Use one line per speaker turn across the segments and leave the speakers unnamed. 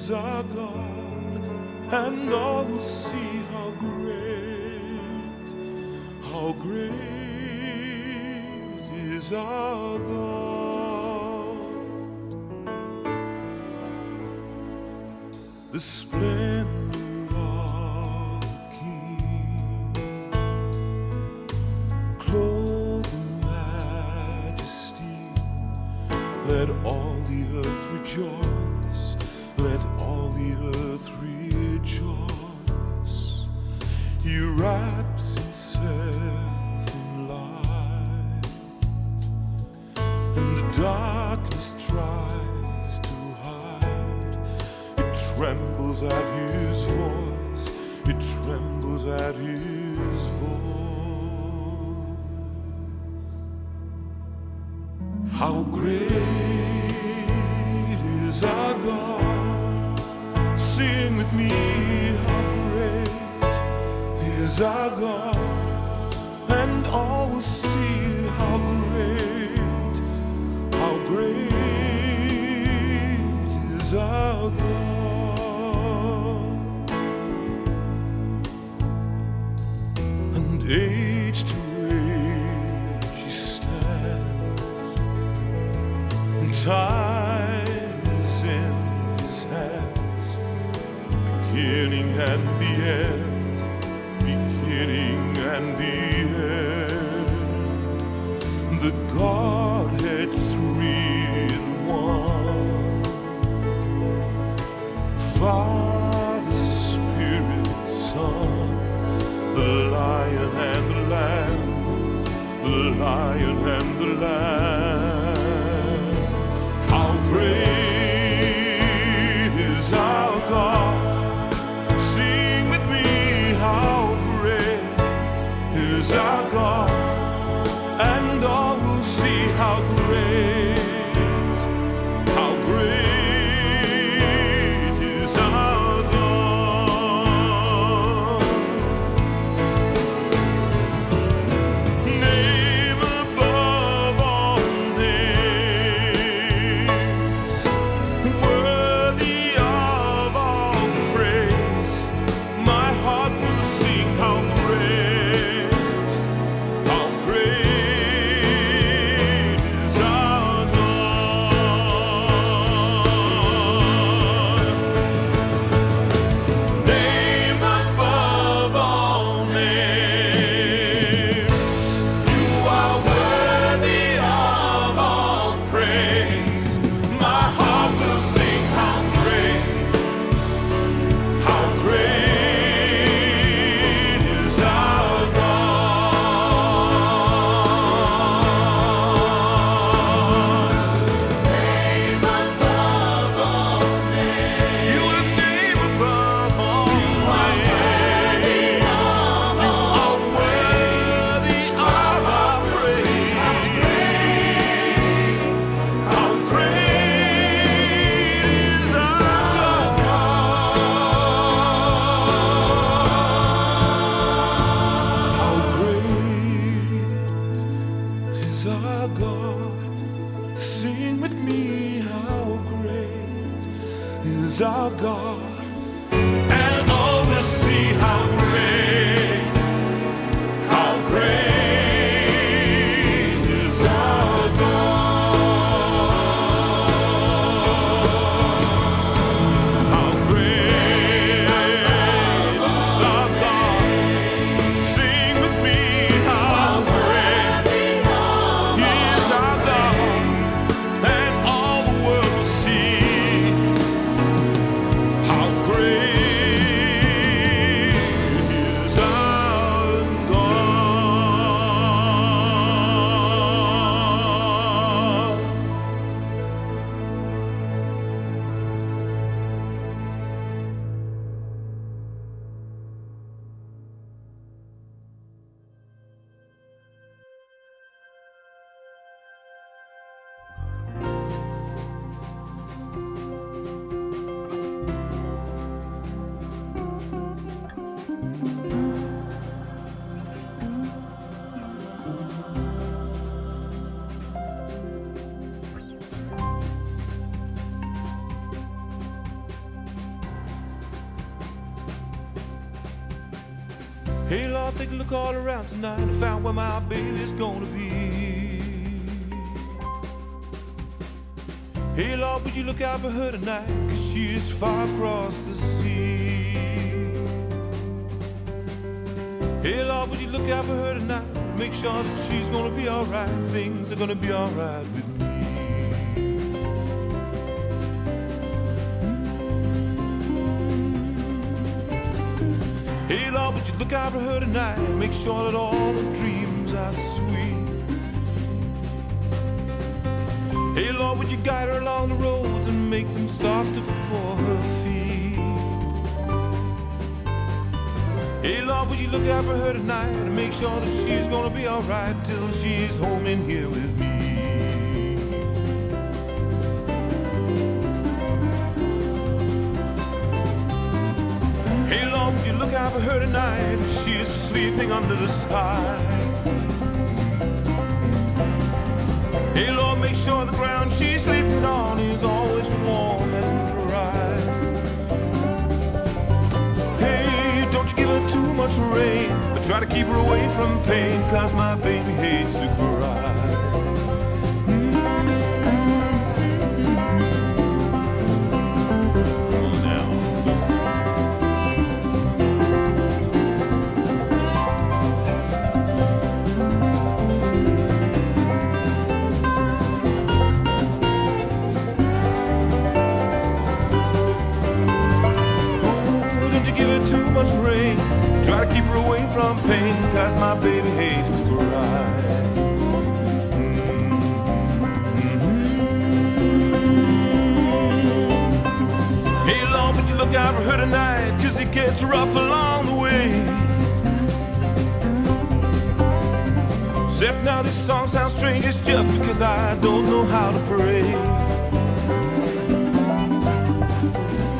is our God, and all will see how great is our God. The splendor of the King, clothed in majesty, let all the earth rejoice, let all the earth rejoice. He wraps himself in light, and the darkness tries to hide. It trembles at his voice, it trembles at his voice. How great is our God? Sing with me, how great is our God, and all will see how great is our God. And age to age he stands, and time is in his hands, beginning and the end, beginning and the end. The Godhead three in one, Father, Spirit, Son, the Lion and the Lamb, the Lion and the Lamb. How great is our God? Sing with me, how is our God, and all will see how great is our God. Name above all names, worthy of all praise. My heart will sing how great. Our God, sing with me, how great is our God, and all will see how great is our God. How great is our God? Sing with me, how great Hey Lord, take a look all around tonight. I found where my baby's gonna be. Hey Lord, would you look out for her tonight, 'cause she is far across the sea. Hey Lord, would you look out for her tonight, make sure that she's gonna be alright. Things are gonna be alright with me. Hey Lord, would you look out for her tonight, make sure that all her dreams are sweet. Hey Lord, would you guide her along the roads and make them softer for her feet. Hey Lord, would you look out for her tonight and make sure that she's gonna be alright till she's home in here with me. Hey Lord, would you look out for her tonight, she is sleeping under the sky. Hey Lord, make sure the ground she's sleeping on is always warm and dry. Hey, don't you give her too much rain, but try to keep her away from pain, 'cause my baby hates to cry. Too much rain, try to keep her away from pain, 'cause my baby hates to cry. Hey Lord, would you look out for her tonight, 'cause it gets rough along the way. Except now this song sounds strange, it's just because I don't know how to pray.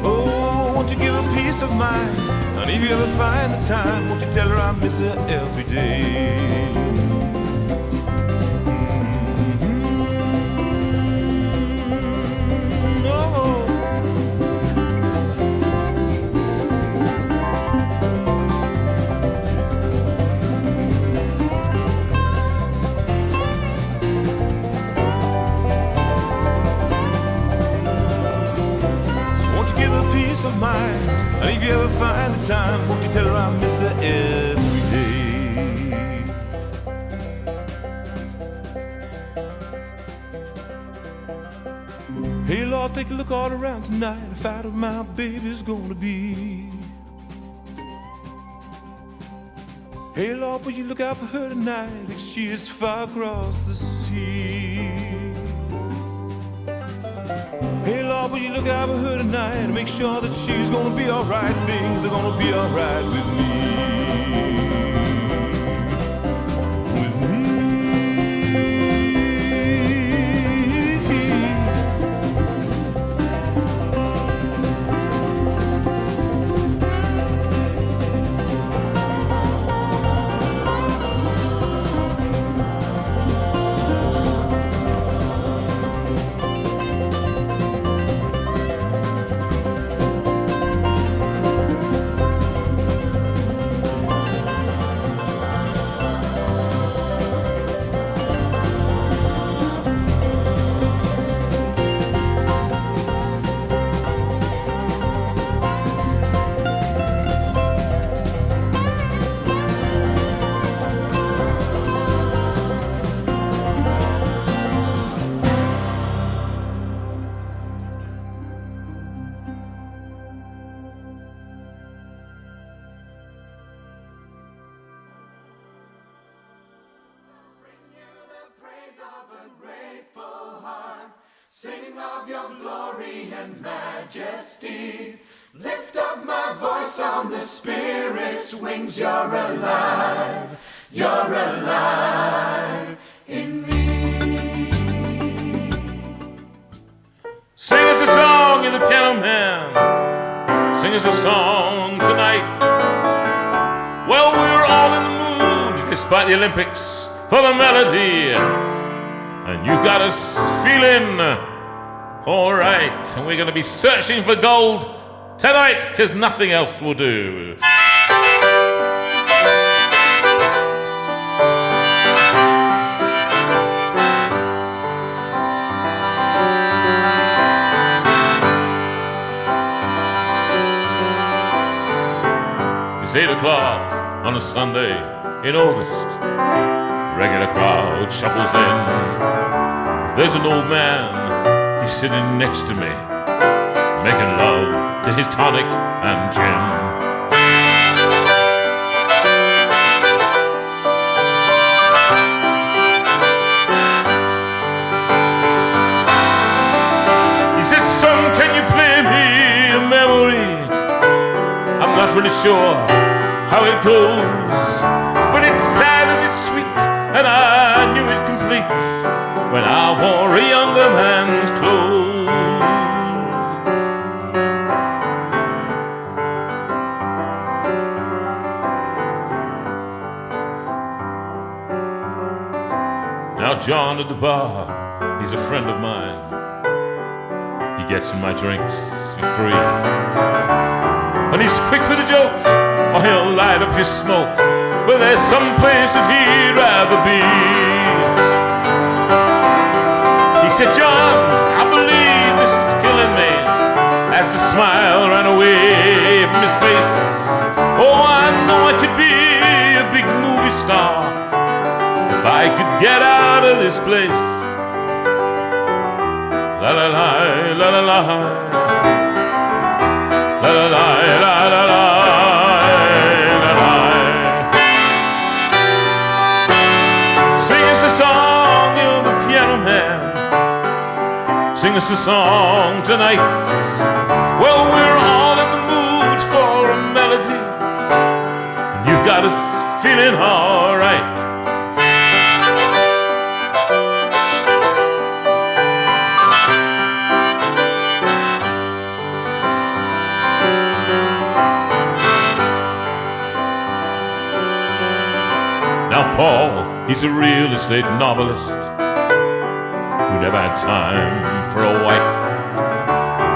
Oh, won't you give her peace of mind? And if you ever find the time, won't you tell her I miss her every day? Oh. So won't you give her peace of mind? And if you ever find the time, won't you tell her I miss her every day? Hey Lord, take a look all around tonight and find out where my baby's gonna be. Hey Lord, would you look out for her tonight, like she is far across the sea. Hey Lord, will you look out for her tonight and make sure that she's gonna be alright. Things are gonna be alright with me. With me.
Sing of your glory and majesty. Lift up my voice on the Spirit's wings. You're alive in me.
Sing us a song, you're the piano man. Sing us a song tonight. Well, we're all in the mood, despite the Olympics, for the melody. And you got us feeling all right. And we're going to be searching for gold tonight, because nothing else will do. It's 8 o'clock on a Sunday in August. Regular crowd shuffles in. There's an old man, he's sitting next to me, making love to his tonic and gin. He said, son, can you play me a memory? I'm not really sure how it goes, but it's sad and it's sweet, and I knew it complete when I wore a younger man's clothes. Now John at the bar, he's a friend of mine. He gets my drinks for free, and he's quick with a joke, or he'll light up his smoke. But there's some place that he'd rather be. He said, John, I believe this is killing me, as the smile ran away from his face. Oh, I know I could be a big movie star if I could get out of this place. La la la, la la la, la la la, la la la, la la. Sing us a song, you're the piano man. Sing us a song tonight. Well, we're all in the mood for a melody, and you've got us feeling all right. Now Paul, he's a real estate novelist who never had time for a wife,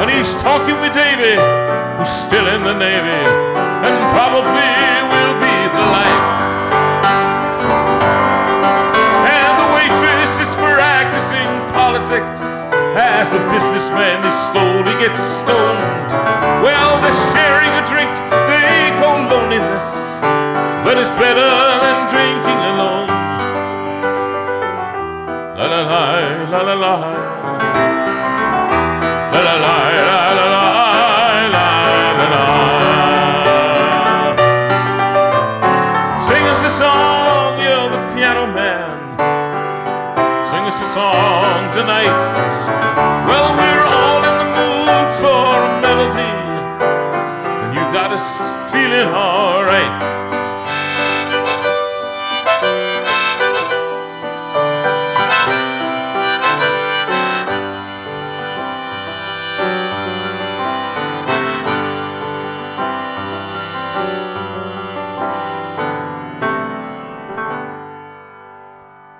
and he's talking with Davy, who's still in the Navy and probably will be for life. And the waitress is practicing politics as the businessman is stole, he gets stoned. Well, they're sharing a drink they call loneliness, but it's better than drinking alone. La la la, la la la, la la la, la la la, la la la. Sing us a song, you're the piano man. Sing us a song tonight. Well, we're all in the mood for a melody, and you've got us feeling all right.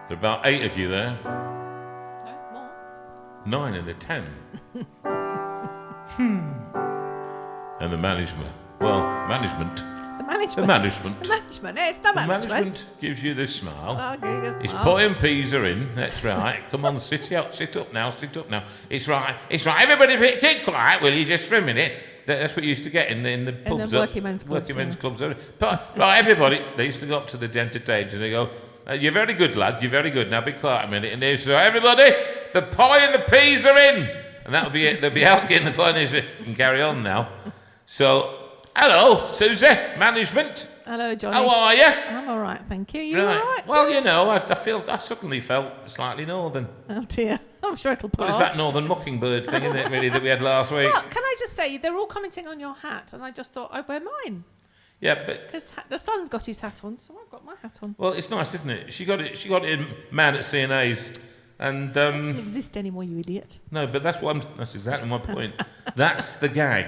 About 8 of you there.
No, more.
9 in the 10. And the management. Well, management.
The management.
The management.
The management. It's the management.
Management gives you this smile.
Oh, give us a
It's
smile.
putting Pisa in. That's right. Come on, sit up now, sit up now. It's right. It's right. Everybody keep quiet, will you? Just for a minute. That's what you used to get in the pubs.
the working men's clubs.
Working men's clubs. Right, everybody. They used to go up to the entertainers and they go, you're very good, lad. You're very good. Now be quiet a minute. And they say, everybody, the pie and the peas are in. And that'll be it. They'll be out getting the pie and they say, you can carry on now. So, hello, Susie, management.
Hello, Johnny.
How are you?
I'm all right, thank you. You all right?
Well, you know, I suddenly felt slightly northern.
Oh, dear. I'm sure it'll
What
pass.
is that northern mockingbird thing, isn't it, really, that we had last week?
Well, can I just say, they're all commenting on your hat, and I just thought I'd wear mine.
Yeah, but...
Because the son's got his hat on, so I've got my hat on.
Well, it's nice, isn't it? She got it in Man at C&A's. And,
It doesn't exist anymore, you idiot.
no, but that's exactly my point. That's the gag.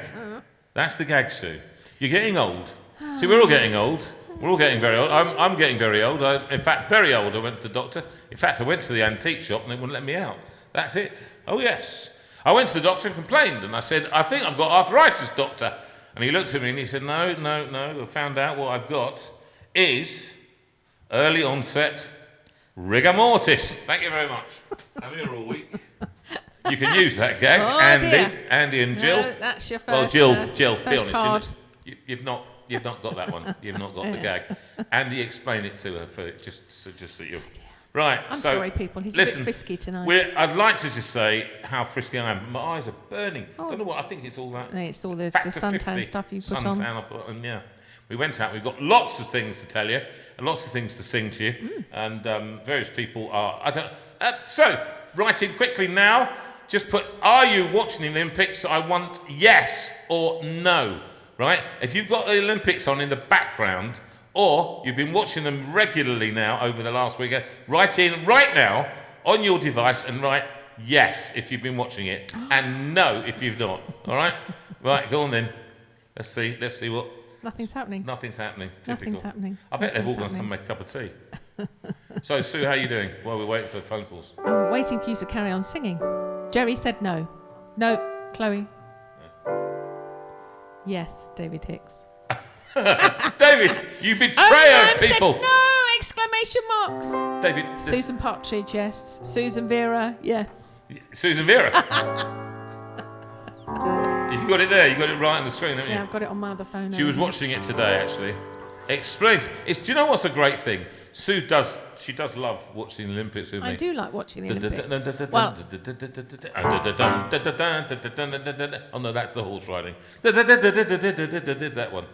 That's the gag, Sue. You're getting old. See, we're all getting old. We're all getting very old. I'm getting very old. In fact, very old. I went to the doctor. In fact, I went to the antique shop and they wouldn't let me out. That's it. Oh, yes. I went to the doctor and complained. And I said, I think I've got arthritis, doctor. And he looked at me and he said, no. I found out what I've got is early onset rigor mortis. Thank you very much. I'm here all week. You can use that gag.
Oh,
Andy,
dear.
Andy and Jill.
No, that's your first.
Well, Jill, be
first
honest.
card.
You've not got that one. You've not got the gag. Andy, explain it to her for just so you. Right.
I'm
so,
sorry, people. He's a bit frisky tonight.
I'd like to just say how frisky I am. But my eyes are burning. Don't know what. I think it's all that.
It's all the
Factor
suntan
50
stuff you put
suntan
on.
I put on. Yeah. We went out. We've got lots of things to tell you and lots of things to sing to you. And various people are. So write in quickly now. Just put, are you watching the Olympics? I want yes or no, right? If you've got the Olympics on in the background, or you've been watching them regularly now over the last week, write in right now on your device and write yes if you've been watching it, and no if you've not, all right? Right, go on then. Let's see what...
Nothing's happening.
Nothing's happening, typical.
Nothing's happening.
I bet they've all gone to come make a cup of tea. So, Sue, how are you doing? Well, we're waiting for the phone calls.
I'm waiting for you to carry on singing. Jerry said no. No, Chloe.
No.
Yes, David Hicks.
David, you betrayer of people.
Said no! Exclamation marks.
David.
Susan Partridge, yes. Susan Veira, yes.
Susan Veira. You've got it there. You've got it right on the screen, haven't you?
Yeah, I've got it on my other phone.
She was watching it today, actually. Explain. Do you know what's a great thing? Sue does. She does love watching the Olympics with me.
I do like watching the Olympics. Well,
oh no, that's the horse riding. That one.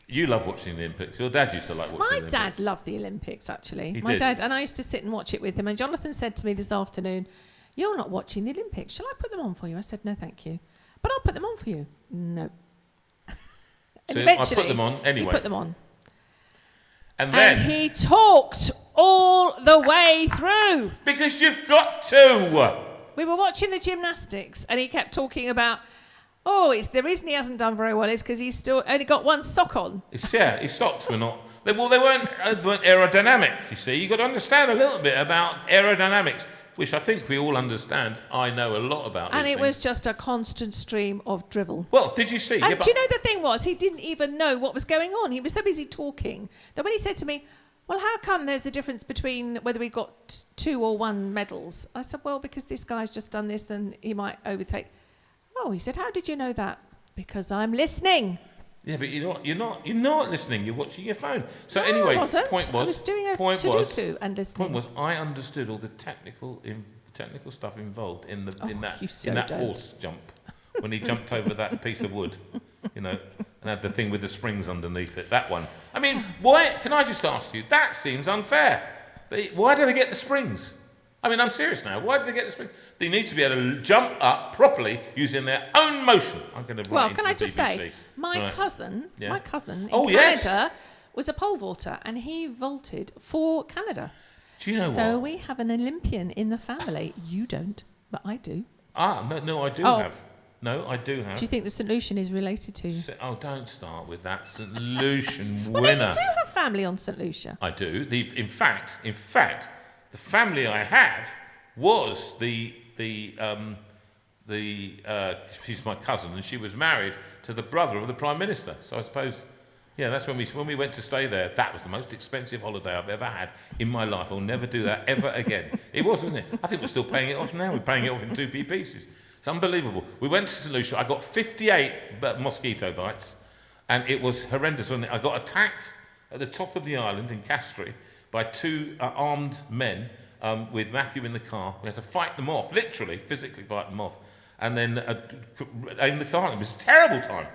You love watching the Olympics. Your dad used to like watching the Olympics.
My dad loved the Olympics, actually.
My
dad, and I used to sit and watch it with him. And Jonathan said to me this afternoon, "You're not watching the Olympics. Shall I put them on for you?" I said, "No, thank you. But I'll put them on for you." No.
So I put them on anyway.
He put them on.
And then...
And he talked all the way through.
Because you've got to.
We were watching the gymnastics and he kept talking about, it's the reason he hasn't done very well is because he's still only got one sock on.
His socks were not... They weren't aerodynamic, you see. You've got to understand a little bit about aerodynamics, which I think we all understand. I know a lot about
And
these
it
things.
was just a constant stream of drivel.
Well, did you see?
And do you know the thing was, he didn't even know what was going on. He was so busy talking that when he said to me, "Well, how come there's a difference between whether we got 2 or 1 medals?" I said, "Well, because this guy's just done this and he might overtake." "Oh," he said, "how did you know that?" "Because I'm listening."
Yeah, but you're not listening. You're watching your phone. So
No,
anyway,
I wasn't.
point was,
I was doing a Sudoku and listening.
Point was, I understood all the technical stuff involved in that
don't.
horse jump when he jumped over that piece of wood, and had the thing with the springs underneath it. That one. I mean, why? Can I just ask you? That seems unfair. Why do they get the springs? I mean, I'm serious now. Why do they get the springs? They need to be able to jump up properly using their own motion. I'm going to.
Well, can I just say, my cousin in Canada
yes.
was a pole vaulter, and he vaulted for Canada.
Do you know what?
So we have an Olympian in the family. You don't, but I do.
No, I do have. No, I do have.
Do you think the St. Lucian is related to you?
Don't start with that. St. Lucian
Well,
winner.
no, you do have family on St. Lucia.
I do. In fact, the family I have was she's my cousin, and she was married to the brother of the Prime Minister. So I suppose, that's when we went to stay there. That was the most expensive holiday I've ever had in my life. I'll never do that ever again. It was, wasn't it? I think we're still paying it off now. We're paying it off in 2p pieces. It's unbelievable. We went to St. Lucia. I got 58 mosquito bites, and it was horrendous, wasn't it? I got attacked at the top of the island in Castries by 2 armed men with Matthew in the car. We had to fight them off, literally, physically fight them off, and then aim the car. It was a terrible time.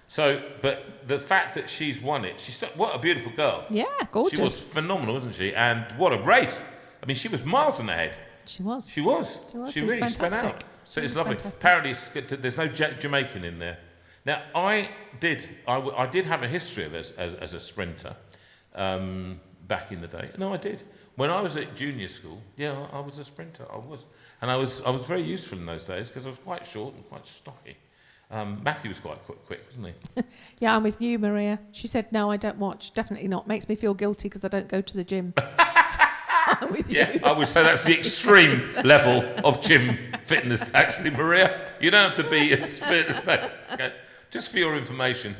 So, but the fact that she's won it, what a beautiful girl.
Yeah, gorgeous.
She was phenomenal, wasn't she? And what a race. I mean, she was miles ahead.
She was.
She really spun out. So it's lovely.
Fantastic.
Apparently, there's no Jamaican in there. Now, I did have a history of as a sprinter back in the day. No, I did. When I was at junior school, I was a sprinter. I was, and I was very useful in those days because I was quite short and quite stocky. Matthew was quite quick, wasn't he?
Yeah, I'm with you, Maria. She said, "No, I don't watch. Definitely not. Makes me feel guilty because I don't go to the gym." I'm with you.
I would say that's the extreme level of gym fitness, actually, Maria. You don't have to be as fit as that. Okay? Just for your information,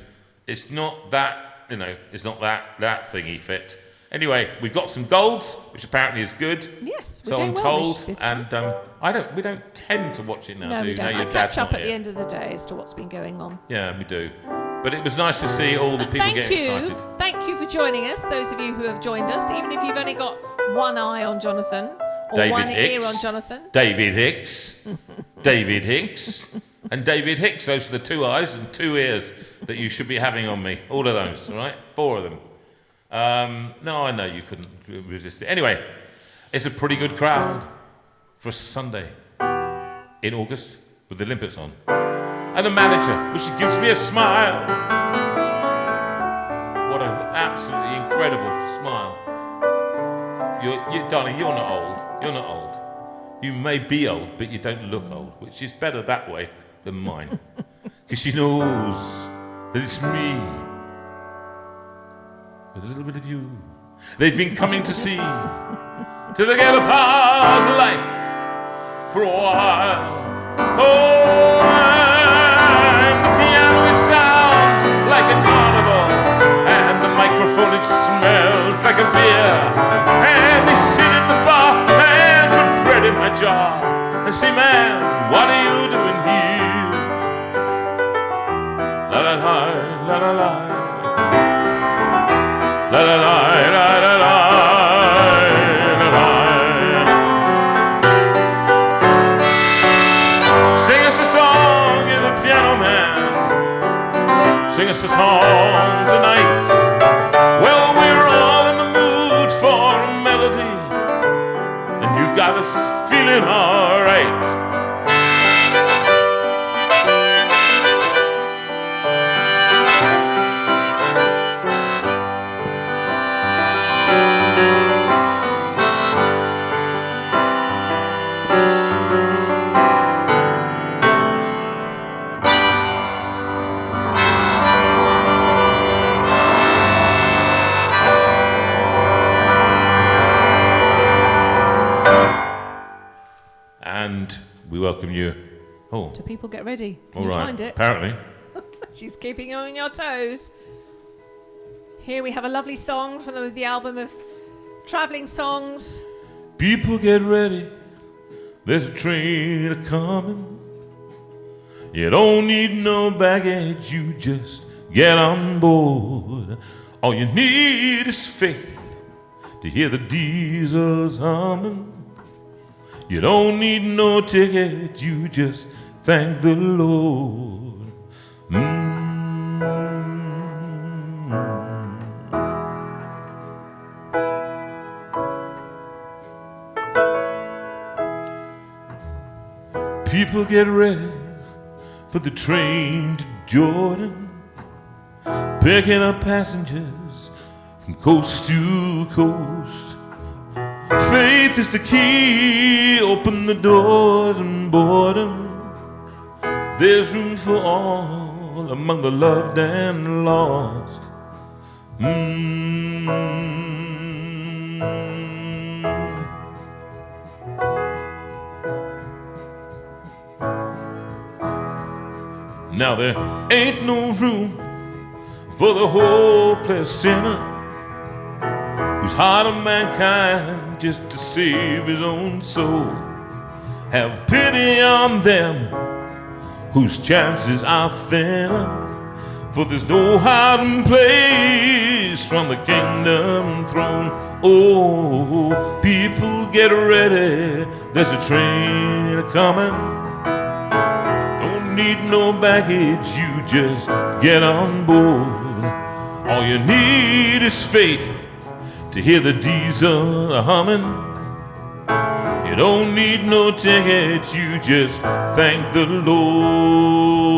it's not that, it's not that thingy fit. Anyway, we've got some golds, which apparently is good.
Yes, we're
so
doing
I'm
well
told,
this time.
and we don't tend to watch it now,
No,
do
we
you?
don't.
Now
I
your
catch
dad's
up
not
at the
here.
end of the day as to what's been going on.
Yeah, we do. But it was nice to see all the people getting excited.
Thank you for joining us, those of you who have joined us, even if you've only got one eye on Jonathan or
David
one
Hicks,
ear on Jonathan.
David Hicks, David Hicks, and David Hicks. Those are the 2 eyes and 2 ears that you should be having on me. All of those, all right? 4 of them. No, I know you couldn't resist it. Anyway, it's a pretty good crowd for a Sunday in August with the Olympics on. And the manager, which gives me a smile. What an absolutely incredible smile. Darling, you're not old. You're not old. You may be old, but you don't look old, which is better that way than mine. Because she knows that it's me. With a little bit of you. They've been coming to see, to forget about life for a while. Oh, and the piano, it sounds like a carnival, and the microphone, it smells like a beer, and they sit at the bar and put bread in my jar and say, man, what are you doing here? La la la, la la la, la la la, la la la. Sing us a song tonight. Well, we're all in the mood for a melody, and you've got us feeling all right. And we welcome you. Oh,
Do people get ready? Can
all
you
right.
find it?
Apparently.
She's keeping you on your toes. Here we have a lovely song from the album of travelling songs.
People get ready. There's a train a-coming. You don't need no baggage. You just get on board. All you need is faith to hear the diesels humming. You don't need no ticket, you just thank the Lord. People get ready for the train to Jordan, picking up passengers from coast to coast. Faith is the key, open the doors and boredom. There's room for all among the loved and lost. Now there ain't no room for the hopeless sinner whose heart of mankind just to save his own soul. Have pity on them whose chances are thinner, for there's no hiding place from the kingdom throne. Oh, people get ready, there's a train a-coming. Don't need no baggage, you just get on board. All you need is faith to hear the diesel humming. You don't need no ticket, you just thank the Lord.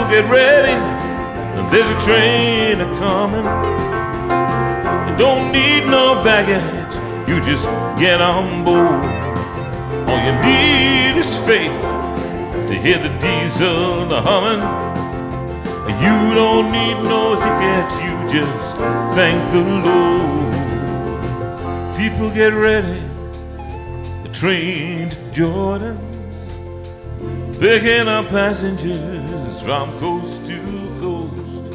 Get ready, there's a train a-coming. You don't need no baggage, you just get on board. All you need is faith to hear the diesel humming. You don't need no ticket, you just thank the Lord. People get ready, train to Jordan, picking up passengers from coast to coast.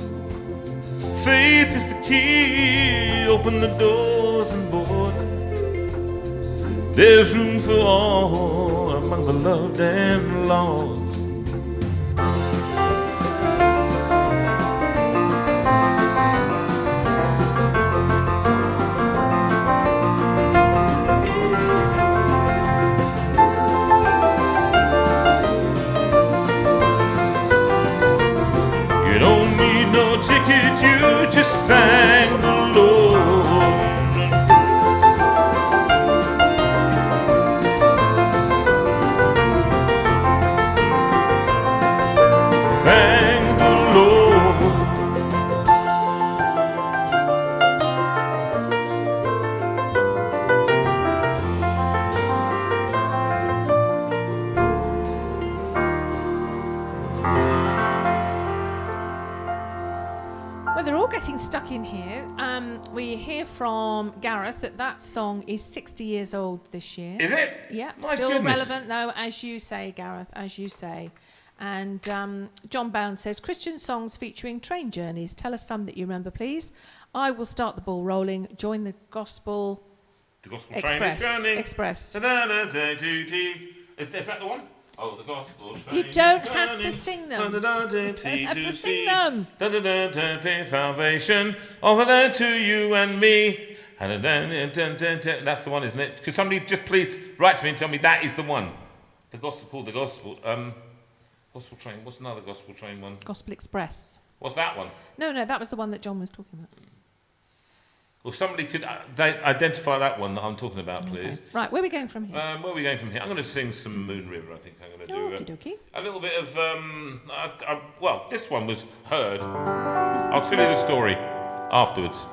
Faith is the key, open the doors and borders. There's room for all among the loved and lost. You don't need no ticket, you just thank the Lord. Thank the Lord.
Well, they're all getting stuck in here. We hear from Gareth that song is 60 years old this year.
Is it?
Yeah,
My
still
goodness.
relevant though, as you say, Gareth, as you say. And John Bound says, Christian songs featuring train journeys. Tell us some that you remember, please. I will start the ball rolling. Join the gospel
The gospel train is running.
Express.
Da-da-da-da-dee-dee. Is that the one? Oh, the gospel train.
You don't
is
have to
running.
sing them.
Da-da-da-da-dee,
You don't have to
to
sing
see.
them.
Da-da-da-da-da, salvation, offer that to you and me. Da-da-da-da-da-da. That's the one, isn't it? Could somebody just please write to me and tell me that is the one? The gospel, gospel train. What's another gospel train one?
Gospel Express.
What's that one?
No, that was the one that John was talking about.
Or somebody could identify that one that I'm talking about, please.
Okay. Right, where are we going from here?
Where are we going from here? I'm going to sing some Moon River, I think I'm going to do.
Okie dokie.
A little bit of, well, this one was heard. I'll tell you the story afterwards.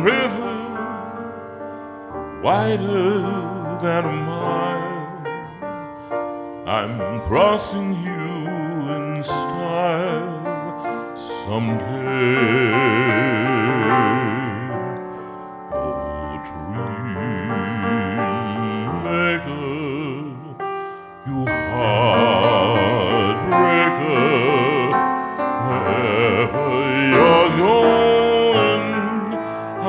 River, wider than a mile, I'm crossing you in style someday. Oh, dream maker, you heartbreaker, wherever you're going,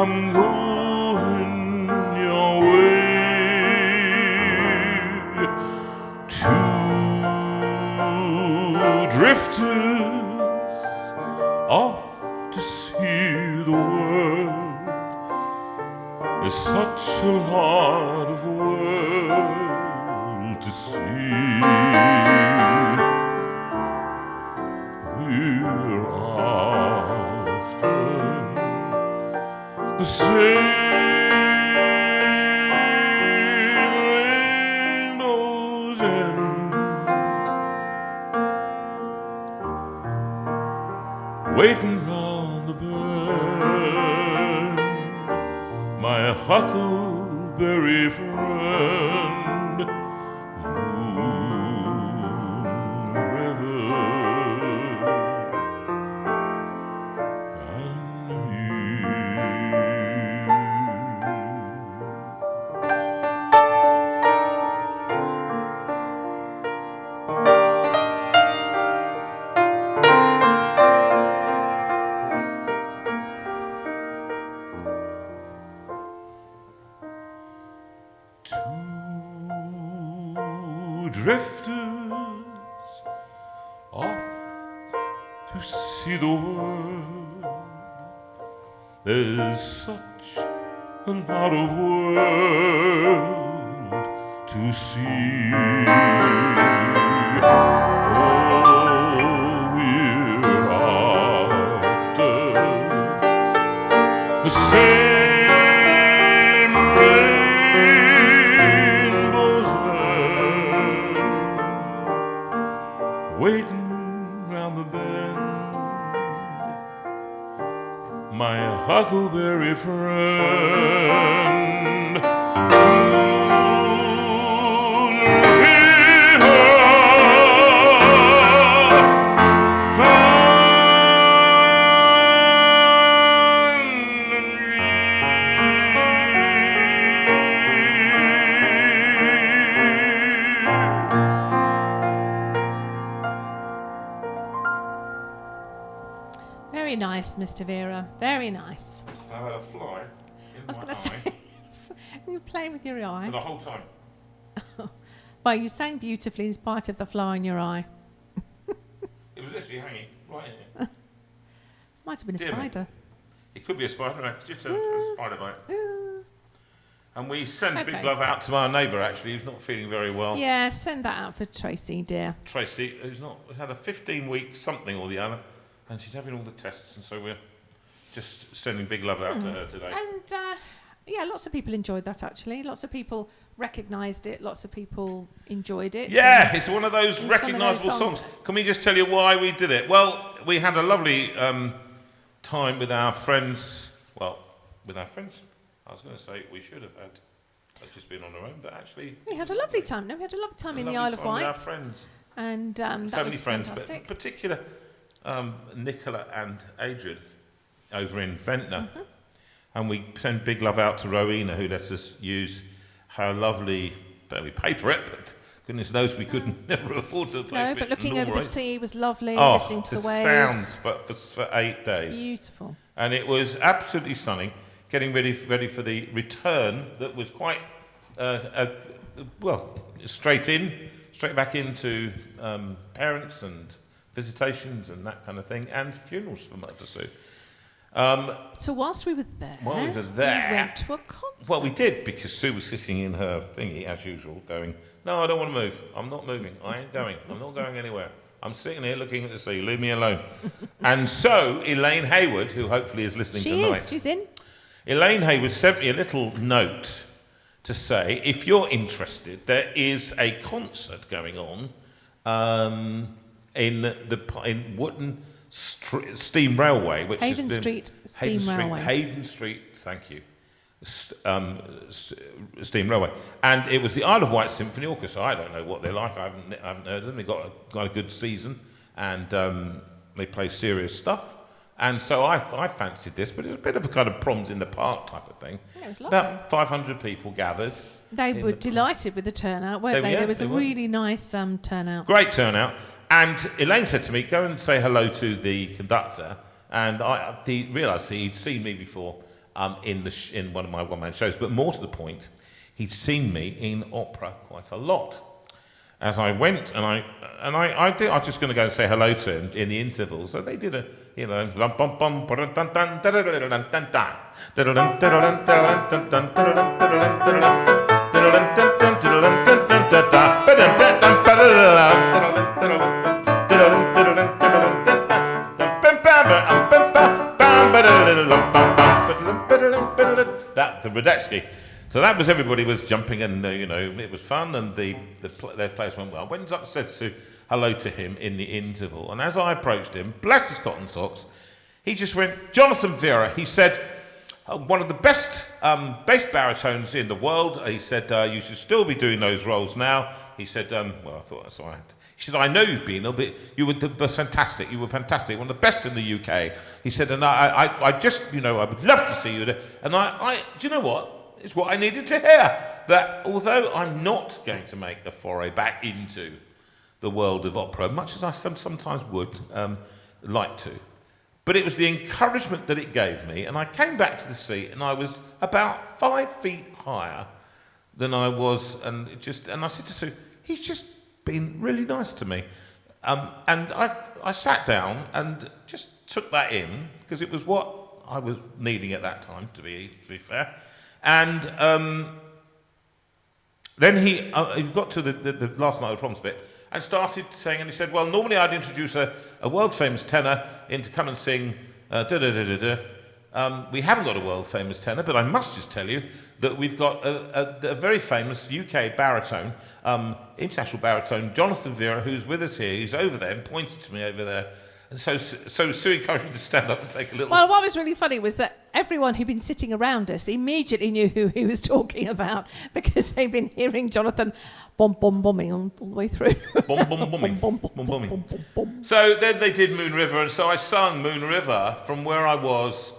I'm going your way. Two drifters off to see the world. There's such a lot of world to see. We're after the same waiting round the bend. My huckleberry friend, Moon River, and two drifters off to see the world. There's such a lot of world to see. Oh, we're after the same rainbow's end, waiting round the bend. My huckleberry friend, Moon River,
Very nice, Mr. Veira. Very nice.
I had a fly in
I was
my
going to
eye
say, you're playing with your
for
eye.
the whole time.
Well, you sang beautifully in spite of the fly in your eye.
It was literally hanging right in here.
Might have been a
Dear me.
spider.
It could be a spider, it's just a spider bite.
Ooh.
And we send
Okay.
big love out to our neighbour, actually, who's not feeling very well.
Yeah, send that out for Tracy, dear.
Tracy, who's had a 15-week something or the other, and she's having all the tests, and so we're just sending big love out to her today.
And yeah, lots of people enjoyed that actually. Lots of people recognised it. Lots of people enjoyed it.
Yeah,
And
it's one of those
it's one of those
recognisable songs. Can we just tell you why we did it? Well, we had a lovely time with our friends. Well, with our friends. I was going to say we should have had just been on our own, but actually
we had a lovely time. No, we had a lovely time in the
lovely
Isle of
time with our
Wight,
friends.
and that
So many
was
friends, but in
fantastic.
particular Nicola and Adrian over in Ventnor.
Mm-hmm.
And we send big love out to Rowena, who lets us use her lovely, well, we paid for it, but goodness knows we couldn't never afford to pay
No,
for
but
it
looking
normal
over the
rate.
sea was lovely.
Oh,
Listening to the waves.
sounds for 8 days.
Beautiful.
And it was absolutely stunning, getting ready for the return that was quite, straight back into parents and visitations and that kind of thing, and funerals for Sue.
So whilst we were there,
While we were there-
we went to a concert.
Well, we did, because Sue was sitting in her thingy, as usual, going, no, I don't want to move. I'm not moving. I ain't going. I'm not going anywhere. I'm sitting here looking at the sea. Leave me alone. And so Elaine Hayward, who hopefully is listening
She
tonight,
is. She's in.
Elaine Hayward sent me a little note to say, if you're interested, there is a concert going on in Wootton Steam Railway, which
Hayden
has been
Street Steam Railway.
Hayden Street, thank you. Steam Railway, and it was the Isle of Wight Symphony Orchestra. I don't know what they're like. I haven't heard of them. They got a good season, and they play serious stuff. And so I fancied this, but it was a bit of a kind of proms in the park type of thing.
Yeah, it was lovely.
About 500 people gathered.
They
in
were
the-
delighted with the turnout, weren't they?
Yeah,
There was
they
a
were.
really nice turnout.
Great turnout. And Elaine said to me, go and say hello to the conductor. And he realised he'd seen me before in one of my one-man shows. But more to the point, he'd seen me in opera quite a lot. As I went, and I was just going to go and say hello to him in the interval. So they did a, that the Radetzky. So that was, everybody was jumping, and it was fun, and the players went well. Went upstairs to hello to him in the interval, and as I approached him, bless his cotton socks, He just went, Jonathan Veira, he said, one of the best bass baritones in the world. He said, you should still be doing those roles now. He said, well, I thought that's all right. He said, I know you've been, but you were fantastic. You were fantastic, one of the best in the UK. He said, and I just, I would love to see you there. And do you know what? It's what I needed to hear. That although I'm not going to make a foray back into the world of opera, much as I sometimes would like to, but it was the encouragement that it gave me. And I came back to the seat, and I was about 5 feet higher than I was, and I said to Sue, he's just been really nice to me. And I sat down and just took that in, because it was what I was needing at that time, to be fair. And then he got to the last night of the Proms bit and started saying, and he said, well, normally I'd introduce a world-famous tenor in to come and sing we haven't got a world-famous tenor, but I must just tell you that we've got a very famous UK baritone, international baritone, Jonathan Veira, who's with us here. He's over there and pointed to me over there. And so Sue encouraged me to stand up and take a little...
Well, what was really funny was that everyone who'd been sitting around us immediately knew who he was talking about, because they'd been hearing Jonathan bombing all the way through.
Bombing. So then they did Moon River, and so I sung Moon River from where I was,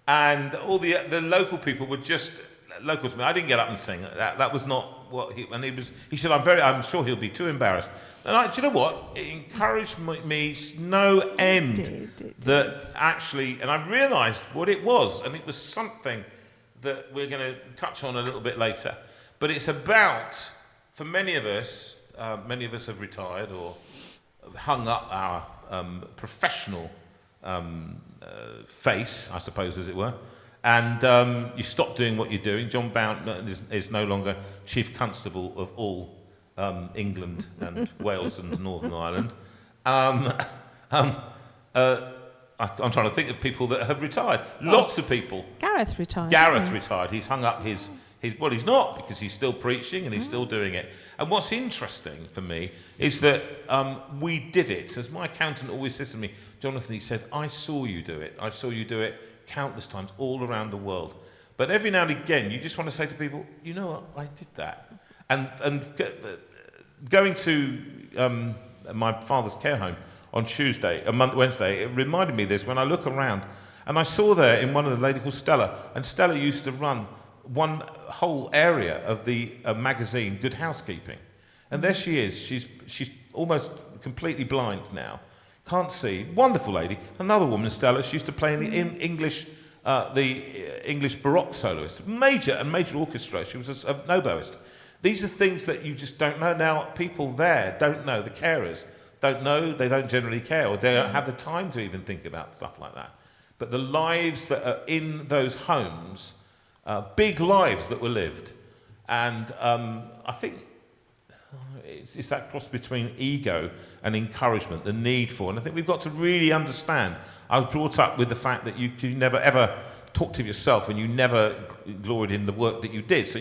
and all the local people were just local to me. I didn't get up and sing. That was not what he... And he said, I'm sure he'll be too embarrassed. And do you know what? It encouraged me no end. It did. Actually, and I realised what it was, and it was something that we're going to touch on a little bit later. But it's about, for many of us have retired or hung up our professional face, I suppose, as it were. And you stop doing what you're doing. John Bount is no longer Chief Constable of all England and Wales and Northern Ireland. I'm trying to think of people that have retired. Lots of people.
Gareth retired.
Retired. He's hung up his... Well, he's not, because he's still preaching and he's still doing it. And what's interesting for me is that we did it. As my accountant always says to me, Jonathan, he said, I saw you do it. I saw you do it countless times all around the world. But every now and again, you just want to say to people, you know what, I did that. And going to my father's care home on Wednesday, it reminded me of this when I look around. And I saw there in one of the lady called Stella, and Stella used to run one whole area of the magazine Good Housekeeping. And there she is. She's almost completely blind now. Can't see. Wonderful lady. Another woman, Stella, she used to play in the English Baroque soloist. Major orchestra. She was a oboist. These are things that you just don't know. Now, people there don't know. The carers don't know. They don't generally care, or they don't have the time to even think about stuff like that. But the lives that are in those homes, big lives that were lived. And I think it's that cross between ego and encouragement, the need for. And I think we've got to really understand. I was brought up with the fact that you never, ever talked of yourself, and you never gloried in the work that you did. So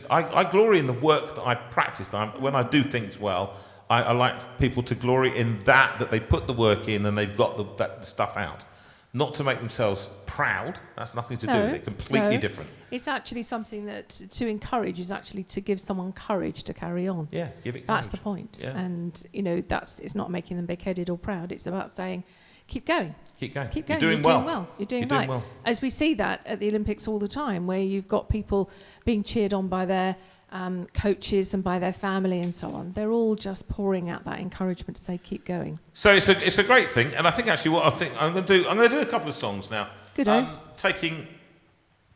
I glory in the work that I practiced. When I do things well, I like people to glory in that they put the work in and they've got that stuff out. Not to make themselves proud. That's nothing to do with it. Completely different.
It's actually something that to encourage is actually to give someone courage to carry on.
Yeah, give it courage.
That's the point.
Yeah.
And, it's not making them big-headed or proud. It's about saying, keep going.
Keep going.
Keep going.
You're doing well.
You're doing right.
Well.
As we see that at the Olympics all the time, where you've got people being cheered on by their coaches and by their family and so on. They're all just pouring out that encouragement to say, keep going.
So it's a great thing, and I think actually what I'm going to do a couple of songs now.
Good.
Taking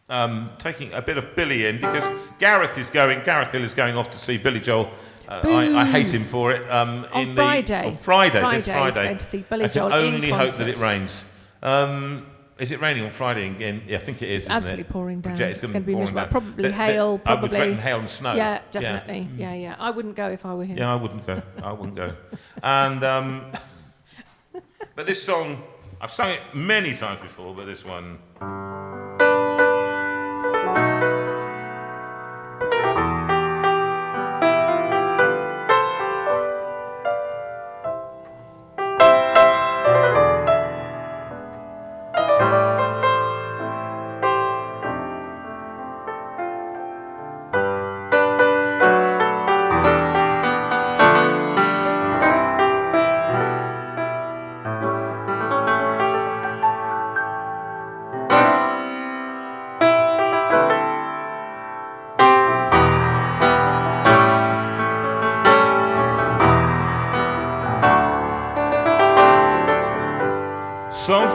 a bit of Billy in, because Gareth Hill is going off to see Billy Joel. I hate him for it.
On Friday.
This Friday.
He's going to see Billy Joel in concert.
I can only hope that it rains. Is it raining on Friday again? Yeah, I think it is.
It's absolutely pouring down. It's going to be miserable.
Down.
Probably hail.
I would threaten hail and snow.
Yeah, definitely. Yeah. I wouldn't go if I were him.
Yeah, I wouldn't go. And but this song, I've sung it many times before, but this one.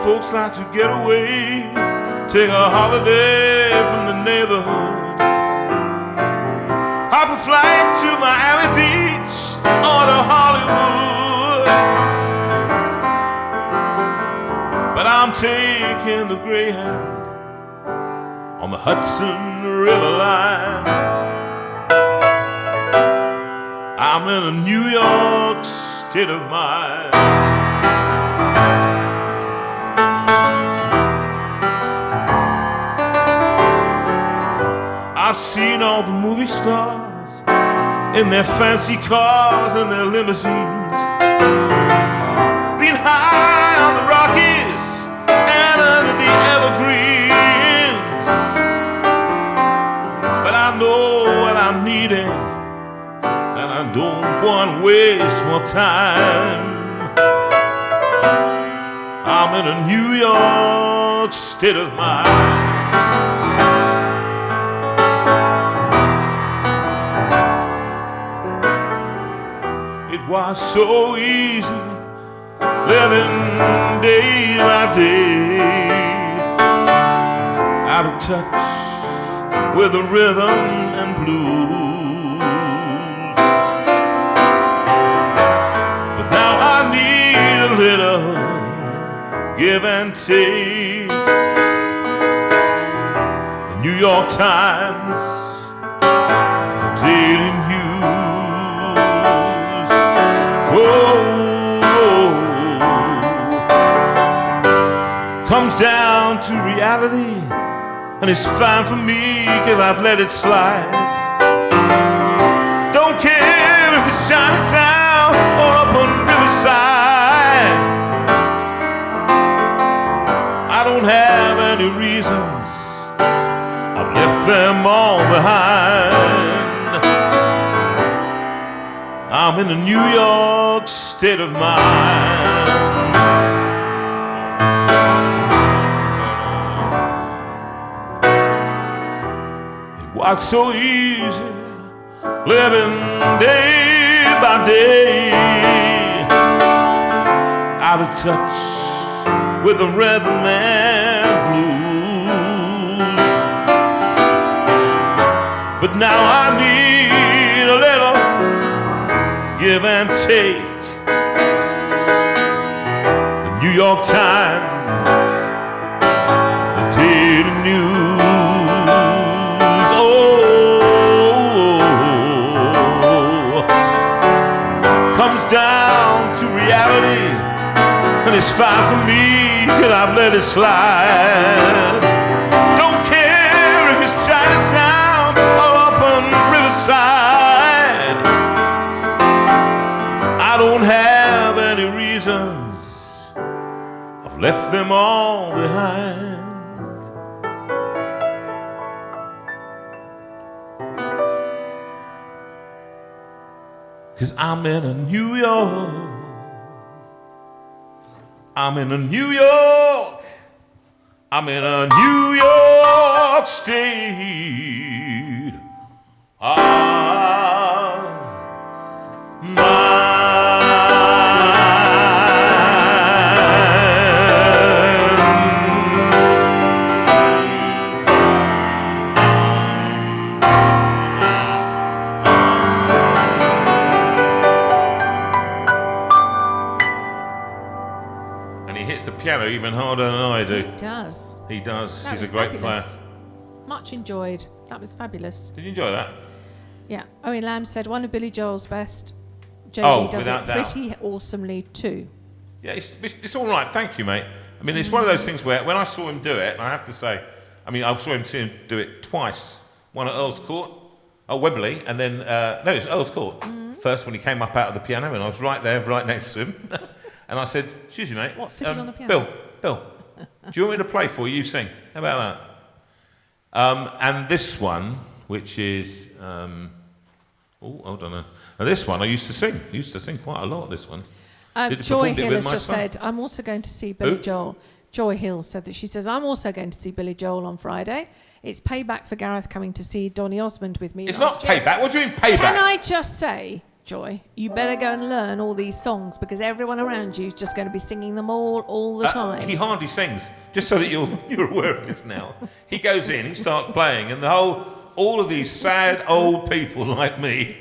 folks like to get away, take a holiday from the neighborhood. Hop a flight to Miami Beach or to Hollywood. But I'm taking the Greyhound on the Hudson River line. I'm in a New York state of mind. I've seen all the movie stars in their fancy cars and their limousines, been high on the Rockies and under the evergreens. But I know what I'm needing, and I don't want to waste more time. I'm in a New York state of mind. It was so easy living day by day, out of touch with the rhythm and blues. But now I need a little give and take. The New York Times, the Daily News. Whoa, comes down to reality, and it's fine for me, 'cause I've let it slide. Don't care if it's Chinatown or up on Riverside. I don't have any reasons, I've left them all behind. I'm in a New York state of mind. It was so easy living day by day, out of touch with the rhythm and blues. But now I need a little give and take. The New York Times, the Daily News. Oh, comes down to reality, and it's fine for me, 'cause I've let it slide. Don't care if it's Chinatown or up on Riverside. I don't have any reasons, I've left them all behind. 'Cause I'm in a New York, I'm in a New York, I'm in a New York state of mind. And he hits the piano even harder than I do.
He does.
He does.
That
He's
was
a great
fabulous.
player.
Much enjoyed. That was fabulous.
Did you enjoy that?
Yeah. Owen Lamb said one of Billy Joel's best. JD
Oh,
does
without
it
doubt.
pretty awesomely too.
Yeah, it's all right. Thank you, mate. I mean, it's one of those things where when I saw him do it, I have to say, I mean, I saw him do it twice. One at Earl's Court, Wembley, and then, no, it was Earl's Court. First when he came up out of the piano, and I was right there, right next to him. And I said, excuse me, mate.
What, sitting on the piano?
Bill, do you want me to play for you? You sing. How about that? And this one, which is, hold on. Now this one I used to sing. I used to sing quite a lot, this one.
Joy Hill has just
son?
said, I'm also going to see Billy Joel. Joy Hill said that she says, I'm also going to see Billy Joel on Friday. It's payback for Gareth coming to see Donny Osmond with me.
It's not payback. What do you mean payback?
Can I just say, Joy, you better go and learn all these songs because everyone around you is just going to be singing them all the time.
He hardly sings. Just so that you're aware of this now. He goes in, he starts playing, and all of these sad old people like me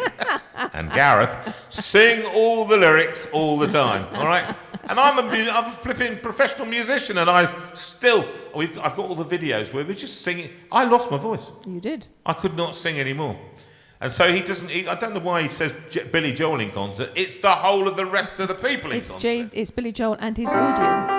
and Gareth sing all the lyrics all the time. All right, and I'm a flipping professional musician, and I've got all the videos where we're just singing. I lost my voice.
You did.
I could not sing anymore. And so he doesn't. I don't know why he says Billy Joel in concert. It's the whole of the rest of the people in concert.
It's Billy Joel and his audience.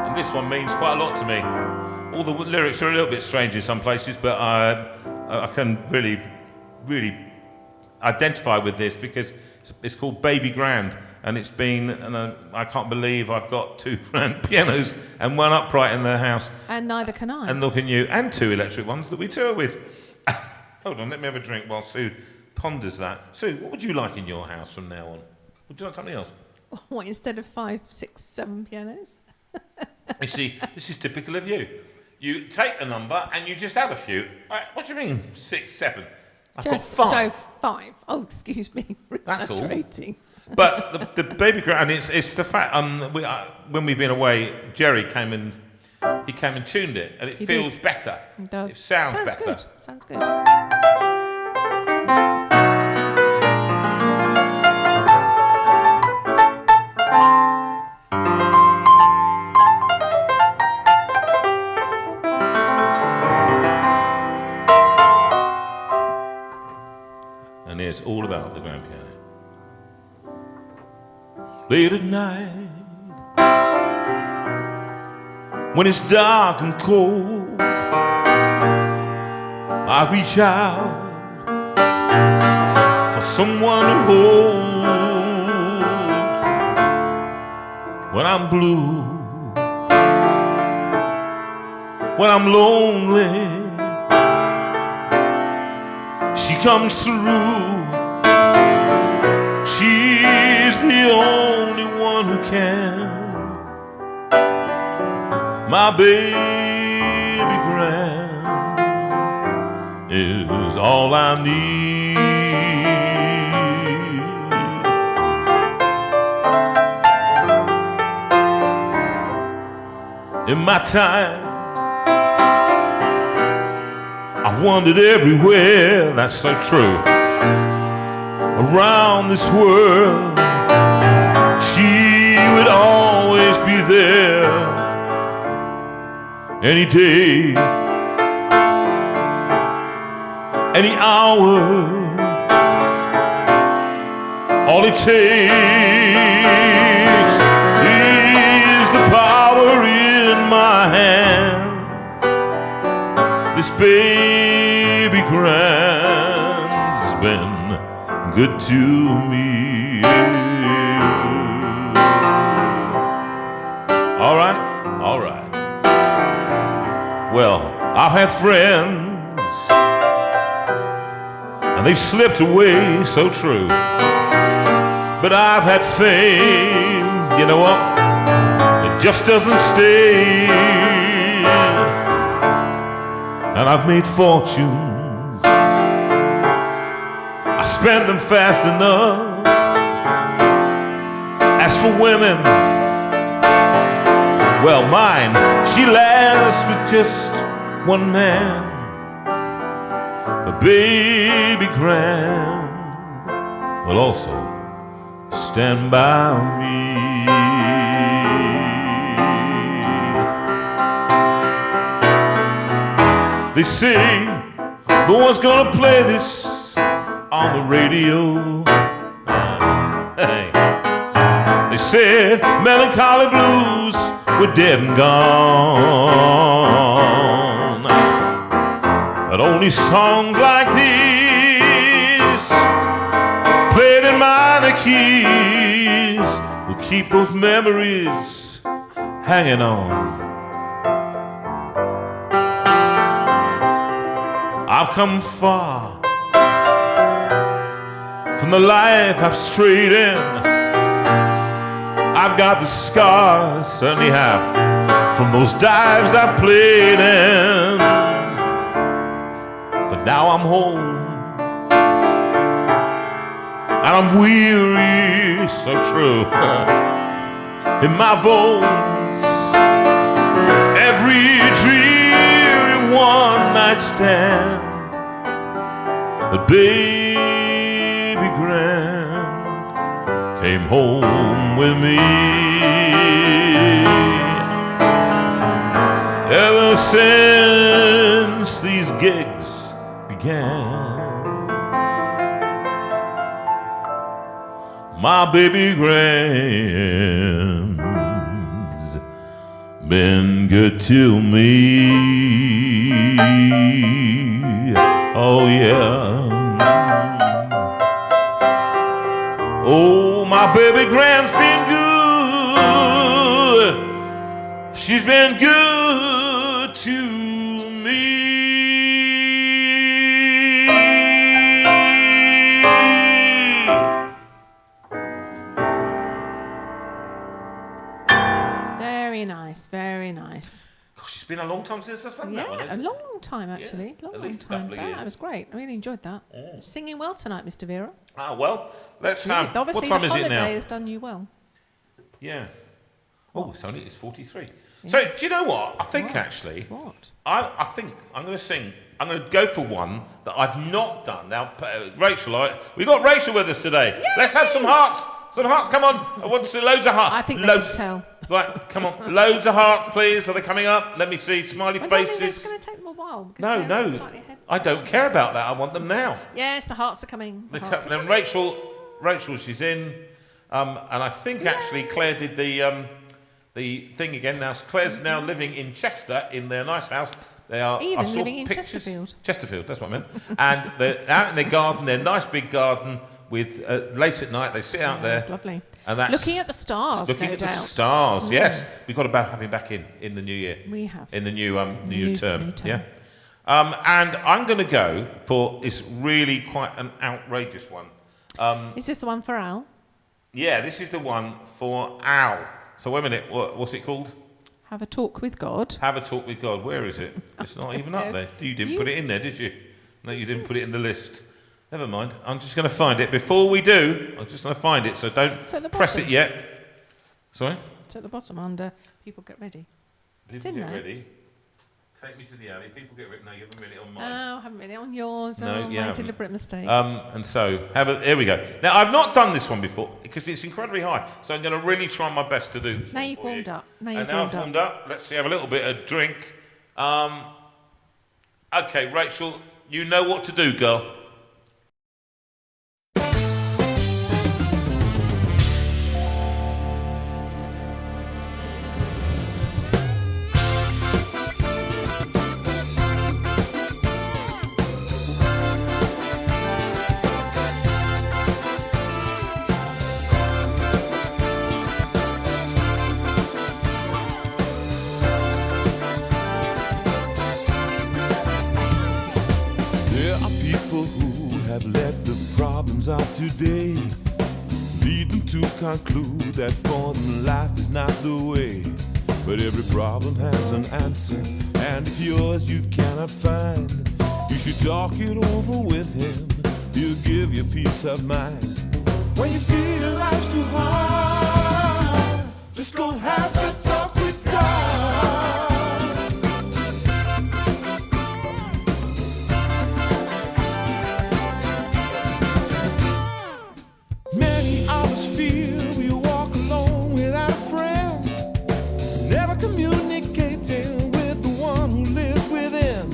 And this one means quite a lot to me. All the lyrics are a little bit strange in some places, but I can really identify with this because it's called Baby Grand, and it's been, and I can't believe I've got 2 grand pianos and one upright in the house.
And neither can I.
And looking you, and 2 electric ones that we tour with. Hold on, let me have a drink while Sue ponders that. Sue, what would you like in your house from now on? Would you like something else?
What, instead of 5, 6, 7 pianos?
You see, this is typical of you. You take a number and you just add a few. What do you mean 6, 7? I've got 5.
So 5. Oh, excuse me.
That's all.
But
the Baby Grand, it's the fact. When we've been away, Jerry came and tuned it, and it feels better.
It does.
It sounds better.
Good. Sounds good.
And it's all about the grand piano. Late at night, when it's dark and cold, I reach out for someone to hold. When I'm blue, when I'm lonely, she comes through. She's the only one who can. My baby grand is all I need. In my time, I've wandered everywhere, that's so true. Around this world, she would always be there. Any day, any hour, all it takes is the power in my hands. This baby grand's been good to me. All right. Well, I've had friends, and they've slipped away, so true. But I've had fame, you know what? It just doesn't stay. And I've made fortunes, I spent them fast enough. As for women, well, mine, she lasts with just one man. But baby grand will also stand by me. They say no one's gonna play this on the radio. Hey. They said melancholy blues were dead and gone. But only songs like these, played in minor keys, will keep those memories hanging on. I've come far, from the life I've strayed in. I've got the scars, certainly have, from those dives I've played in. But now I'm home, and I'm weary, so true, in my bones. Every dreary one-night stand, but baby Grand came home with me. Ever since these gigs began, my baby Grand's been good to me. Oh yeah. Oh, my baby Grand's been good. She's been good to me.
Very nice, very nice.
Gosh, it's been a long time since I've done that one.
Yeah, a long time actually.
Yeah,
long,
at
long
least a
time.
couple of years.
That was great. I really enjoyed that. Singing well tonight, Mr. Veira.
Ah, well, let's have.
Obviously,
What time
the
is it
holiday
now?
has done you well.
Yeah. Oh, it's 43. So, do you know what? I think actually,
What?
I think I'm going to sing. I'm going to go for one that I've not done. Now, Rachel, we got Rachel with us today.
Yay!
Let's have some hearts. Some hearts, come on. I want to see loads of hearts.
I think they
loads.
can tell.
Right, come on. Loads of hearts, please. Are they coming up? Let me see. Smiley
I don't think it's
faces.
going to take them a while. Because
No,
they're
no.
slightly ahead.
I don't care about that. I want them now.
Yes, the hearts are coming. The hearts are
Then
coming.
Rachel, she's in, and I think actually Claire did the thing again. Now Claire's now living in Chester in their nice house. They are
Even
I saw
living in
pictures-
Chesterfield.
Chesterfield, that's what I meant. And they're out in their garden, their nice big garden. With late at night, they sit out there.
Lovely.
And that's
Looking at the stars,
looking
no
at the
doubt.
stars. Yes, we've got to have him back in the new year.
We have.
In the new term.
New term.
Yeah. And I'm going to go for this really quite an outrageous one.
Is this the one for Al?
Yeah, this is the one for Al. So wait a minute, what's it called?
Have a talk with God.
Have a talk with God. Where is it? It's not even up there. You didn't put it in there, did you? No, you didn't put it in the list. Never mind. I'm just going to find it. Before we do, I'm just going to find it. So don't
It's at the
press
bottom.
it yet. Sorry?
It's at the bottom under People Get Ready.
People
in
get
there.
ready. Take me to the alley. People get ready. No, you haven't read it on mine.
Oh, I haven't read it on yours.
No,
Oh,
you
my
haven't.
deliberate mistake.
And so, here we go. Now, I've not done this one before because it's incredibly high. So I'm going to really try my best to do this
Now
one
you've
for you.
warmed up. Now
And
you've
now I've
warmed
warmed up. Let's see, have a little bit of drink. Okay, Rachel, you know what to do, girl. There are people who have let the problems of today lead them to conclude that for them life is not the way. But every problem has an answer, and if yours you cannot find, you should talk it over with him. He'll give you peace of mind. When you feel life's too hard, just go have the talk with God. Many of us feel we walk alone without a friend, never communicating with the one who lives within,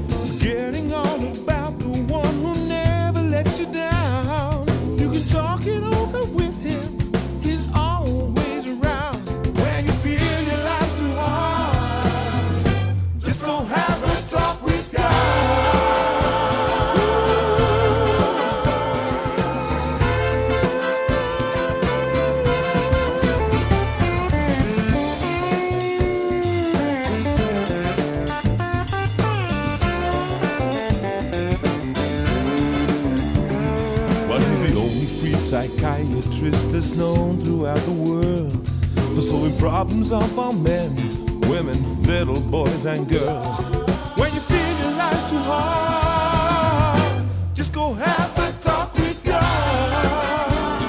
forgetting all about the one who never lets you down. You can talk it over with him, he's always around. When you feel
psychiatrist that's known throughout the world for solving problems of all men, women, little boys and girls. When you feel your life's too hard, just go have a talk with God.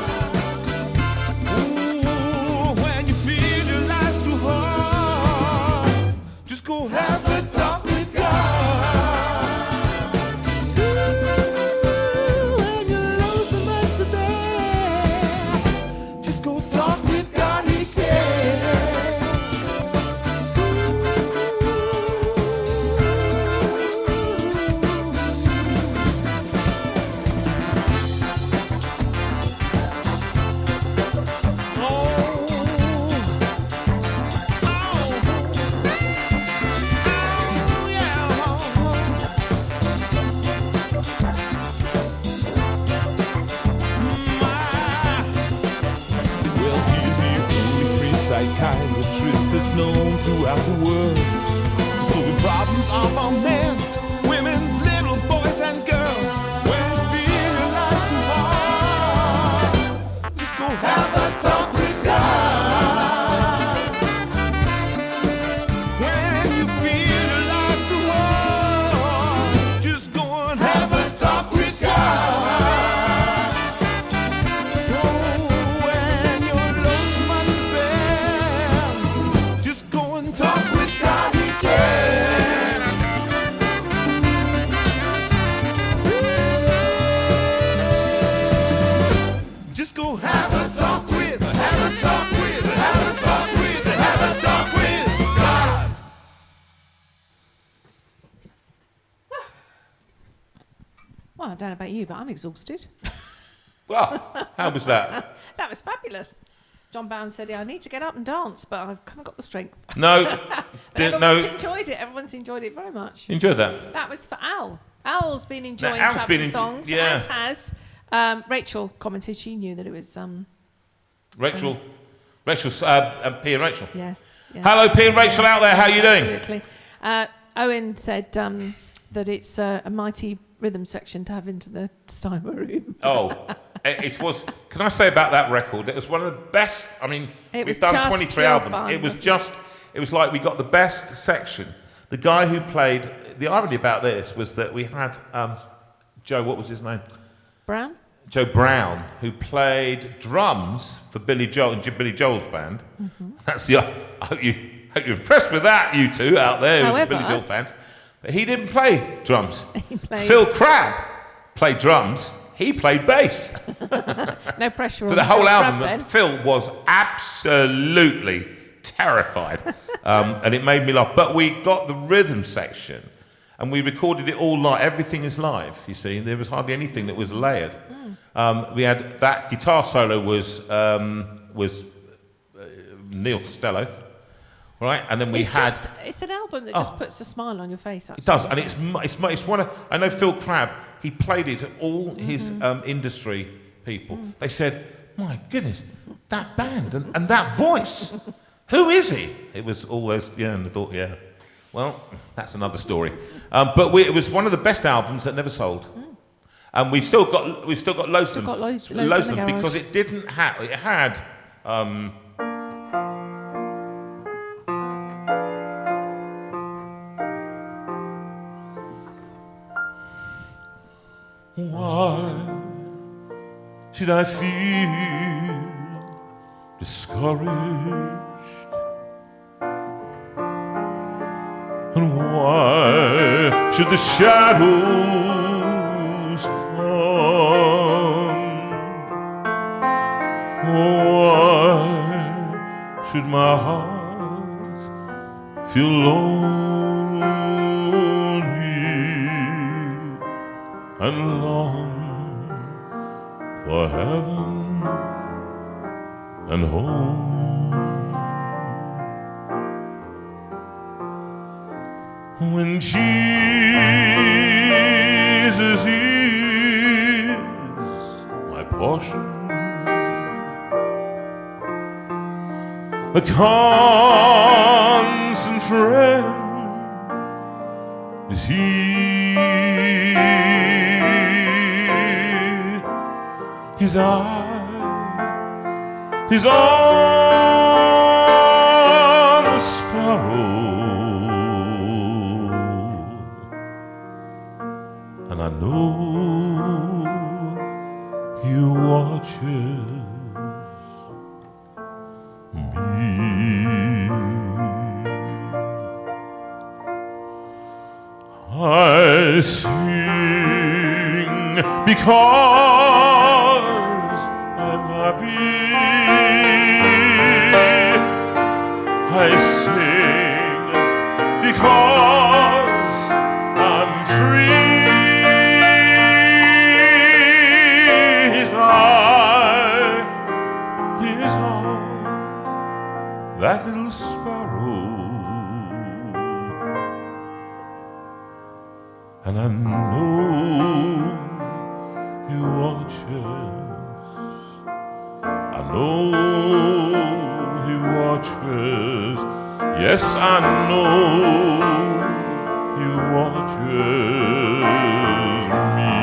Ooh, when you feel your life's too hard, just go have a talk with God. Ooh, when you lose so much to bear, just go talk with God, He cares. Well, he's the only free psychiatrist that's known throughout the world for solving problems of all men, women, little boys and girls. When you feel your life's too hard, just go have a talk with God. When you feel your life's too hard, just go and have a talk with God. When you're low so much to bear, just go and talk with God, He cares. Just go have a talk with, have a talk with, have a talk with, have a talk with God.
Well, I don't know about you, but I'm exhausted.
Well, how was that?
That was fabulous. John Bound said, "I need to get up and dance, but I haven't got the strength."
No,
But
didn't
everyone's
know.
enjoyed it. Everyone's enjoyed it very much.
Enjoyed that.
That was for Al. Al's been enjoying
Al's
travelling
been
songs,
yeah.
as has Rachel. Commented she knew that it was
Rachel, P and Rachel.
yes. Yeah.
Hello, P and Rachel out there. How are you doing?
Absolutely. Owen said that it's a mighty rhythm section to have into the Steinway room.
Oh, it was. Can I say about that record? It was one of the best. I mean,
It was
we've done
just
23
pure
albums.
fun,
It was
wasn't
just. It was like we got the best section. The guy who played. The irony about this was that we had Joe. What was his name?
Brown?
Joe Brown, who played drums for Billy Joel and Billy Joel's band.
Mm-hmm.
That's the. I hope you're impressed with that, you two out there, who's
However-
Billy Joel fans. But he didn't play drums.
He played-
Phil Crabb played drums. He played bass
No pressure
for
on
the whole
Phil
album.
Crabb then.
Phil was absolutely terrified, and it made me laugh. But we got the rhythm section, and we recorded it all live. Everything is live. You see, there was hardly anything that was layered. We had that guitar solo was Neil Costello, right? And then we had.
It's an album that just puts a smile on your face. Actually.
It does, and it's one of. I know Phil Crabb. He played it to all his industry people. They said, "My goodness, that band and that voice. Who is he?" It was all those. Yeah, and I thought, yeah. Well, that's another story. But it was one of the best albums that never sold. And we've still got loads of them.
got loads in the
of them
garage.
because it didn't have. It had. Why should I feel discouraged? And why should the shadows come? Why should my heart feel lonely and long for heaven and home? When Jesus is my portion, a constant friend is He. his eye is on the sparrow, and I know he watches me. I sing because I'm happy. I sing because I'm free. His eye is on that little sparrow, and I know he watches. I know he watches. Yes, I know he watches me.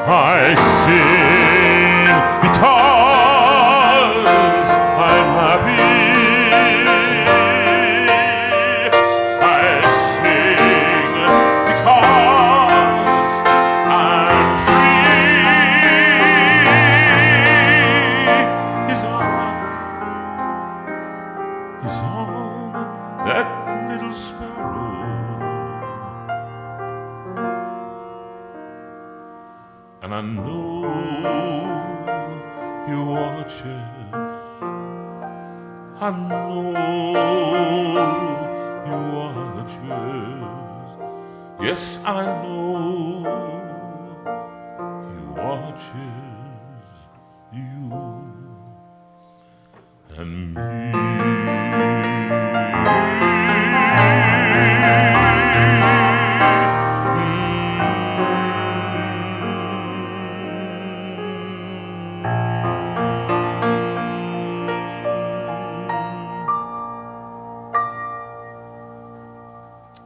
I sing because I'm happy. I sing because I'm free. His eye is on that little sparrow, and I know he watches. I know he watches. Yes, I know he watches you and me.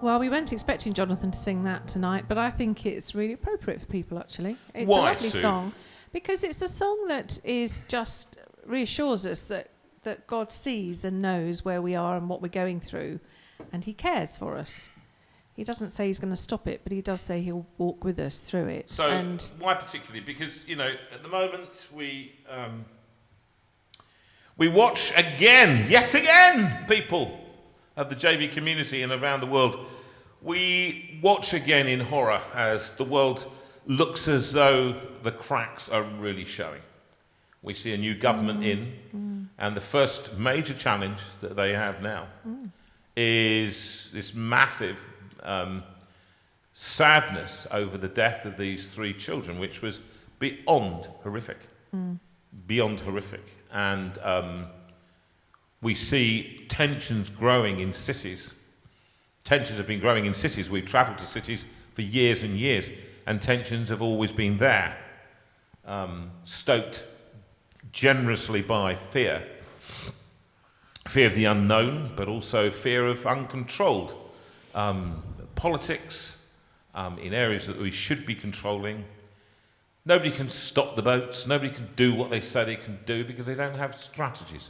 Well, we weren't expecting Jonathan to sing that tonight, but I think it's really appropriate for people, actually. It's
Why,
a lovely
Sue?
song, because it's a song that is just reassures us that God sees and knows where we are and what we're going through, and he cares for us. He doesn't say he's going to stop it, but he does say he'll walk with us through it.
So,
and
why particularly? Because, you know, at the moment we watch yet again, people of the JV community and around the world. We watch again in horror as the world looks as though the cracks are really showing. We see a new government and the first major challenge that they have now is this massive sadness over the death of these 3 children, which was beyond horrific. Beyond horrific. And we see tensions growing in cities. Tensions have been growing in cities. We've travelled to cities for years and years, and tensions have always been there, stoked generously by fear. Fear of the unknown, but also fear of uncontrolled politics in areas that we should be controlling. Nobody can stop the boats. Nobody can do what they say they can do because they don't have strategies.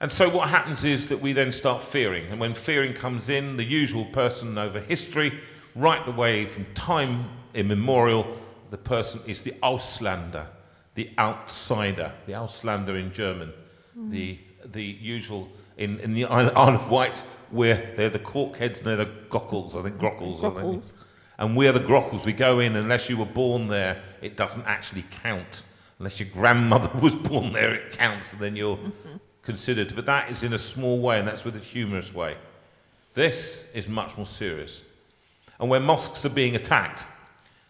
And so what happens is that we then start fearing. And when fearing comes in, the usual person over history, right the way from time immemorial, the person is the Ausländer, the outsider, the Ausländer in German, the usual, in the Isle of Wight, where they're the corkheads and they're the gockles, I think grockles.
Grockles.
And we're the grockles. We go in, unless you were born there, it doesn't actually count. Unless your grandmother was born there, it counts, and then you're considered. But that is in a small way, and that's with a humorous way. This is much more serious. And where mosques are being attacked,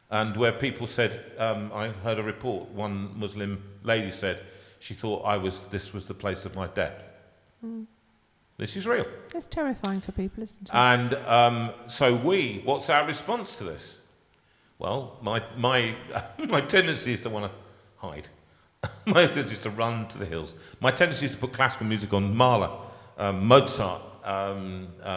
and where people said, I heard a report, one Muslim lady said she thought this was the place of my death. This is real.
it's terrifying for people, isn't it?
And so what's our response to this? Well, my tendency is to want to hide. My tendency is to run to the hills. My tendency is to put classical music on, Mahler, Mozart,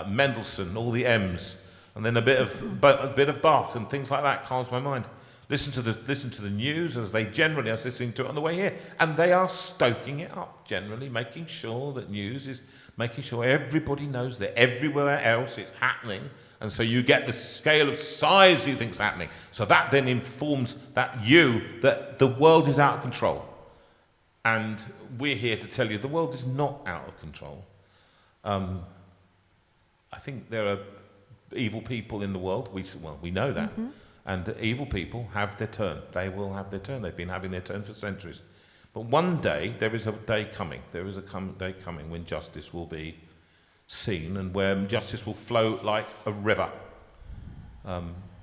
Mendelssohn, all the M's, and then a bit of Bach and things like that calms my mind. Listen to the news as they generally, I was listening to it on the way here, and they are stoking it up, generally, making sure that news is making sure everybody knows that everywhere else it's happening, and so you get the scale of size you think's happening. So that then informs that the world is out of control. And we're here to tell you the world is not out of control. I think there are evil people in the world. We know that. Mm-hmm. And the evil people have their turn. They will have their turn. They've been having their turn for centuries. But one day, there is a day coming. There is a day coming when justice will be seen and where justice will flow like a river.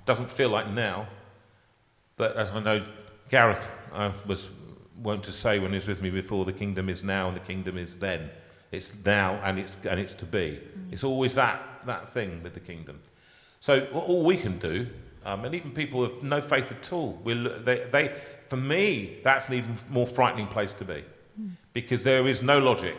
Doesn't feel like now, but as I know Gareth was wont to say when he was with me before, the kingdom is now and the kingdom is then. It's now and it's to be. It's always that thing with the kingdom. So all we can do, and even people with no faith at all, for me, that's an even more frightening place to be, because there is no logic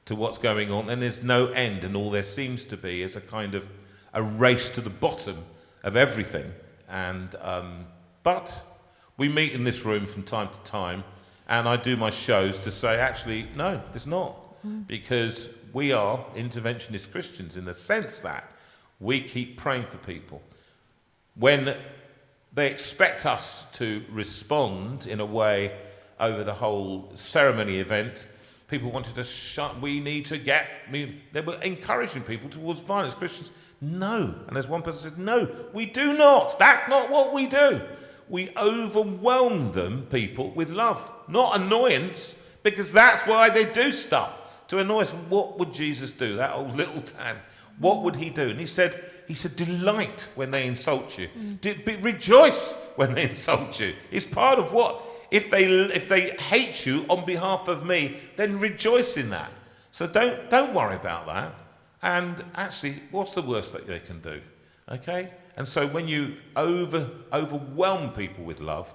to what's going on, and there's no end, and all there seems to be is a kind of a race to the bottom of everything. And but we meet in this room from time to time, and I do my shows to say, actually, no, there's not, because we are interventionist Christians in the sense that we keep praying for people. When they expect us to respond in a way over the whole ceremony event, people wanted to we need to get, they were encouraging people towards violence. Christians, no. And as one person said, no, we do not. That's not what we do. We overwhelm people with love, not annoyance, because that's why they do stuff, to annoy us. What would Jesus do, that old little Tam? What would he do? And he said, delight when they insult you. Rejoice when they insult you. It's part of what, if they hate you on behalf of me, then rejoice in that. So don't worry about that. And actually, what's the worst that they can do? Okay? And so when you overwhelm people with love,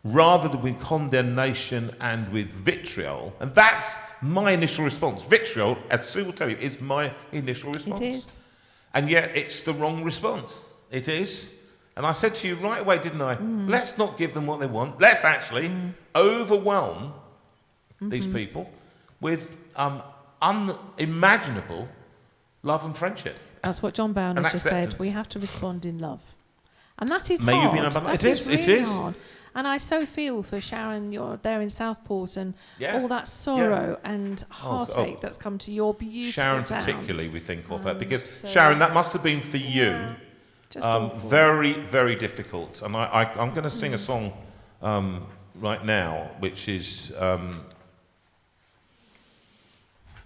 rather than with condemnation and with vitriol, and that's my initial response. Vitriol, as Sue will tell you, is my initial response.
It is.
And yet it's the wrong response. It is. And I said to you right away, didn't I? Let's not give them what they want. Let's actually overwhelm these people with unimaginable love and friendship.
That's what John Bowen has just said. We have to respond in love. And that is
May
hard.
You be
that is really hard. And I so feel for Sharon, you're there in Southport, and all that sorrow and heartache that's come to your beautiful
Sharon
town.
particularly, we think of her, because Sharon, that must have been for you very, very difficult. And I'm going to sing a song right now, which is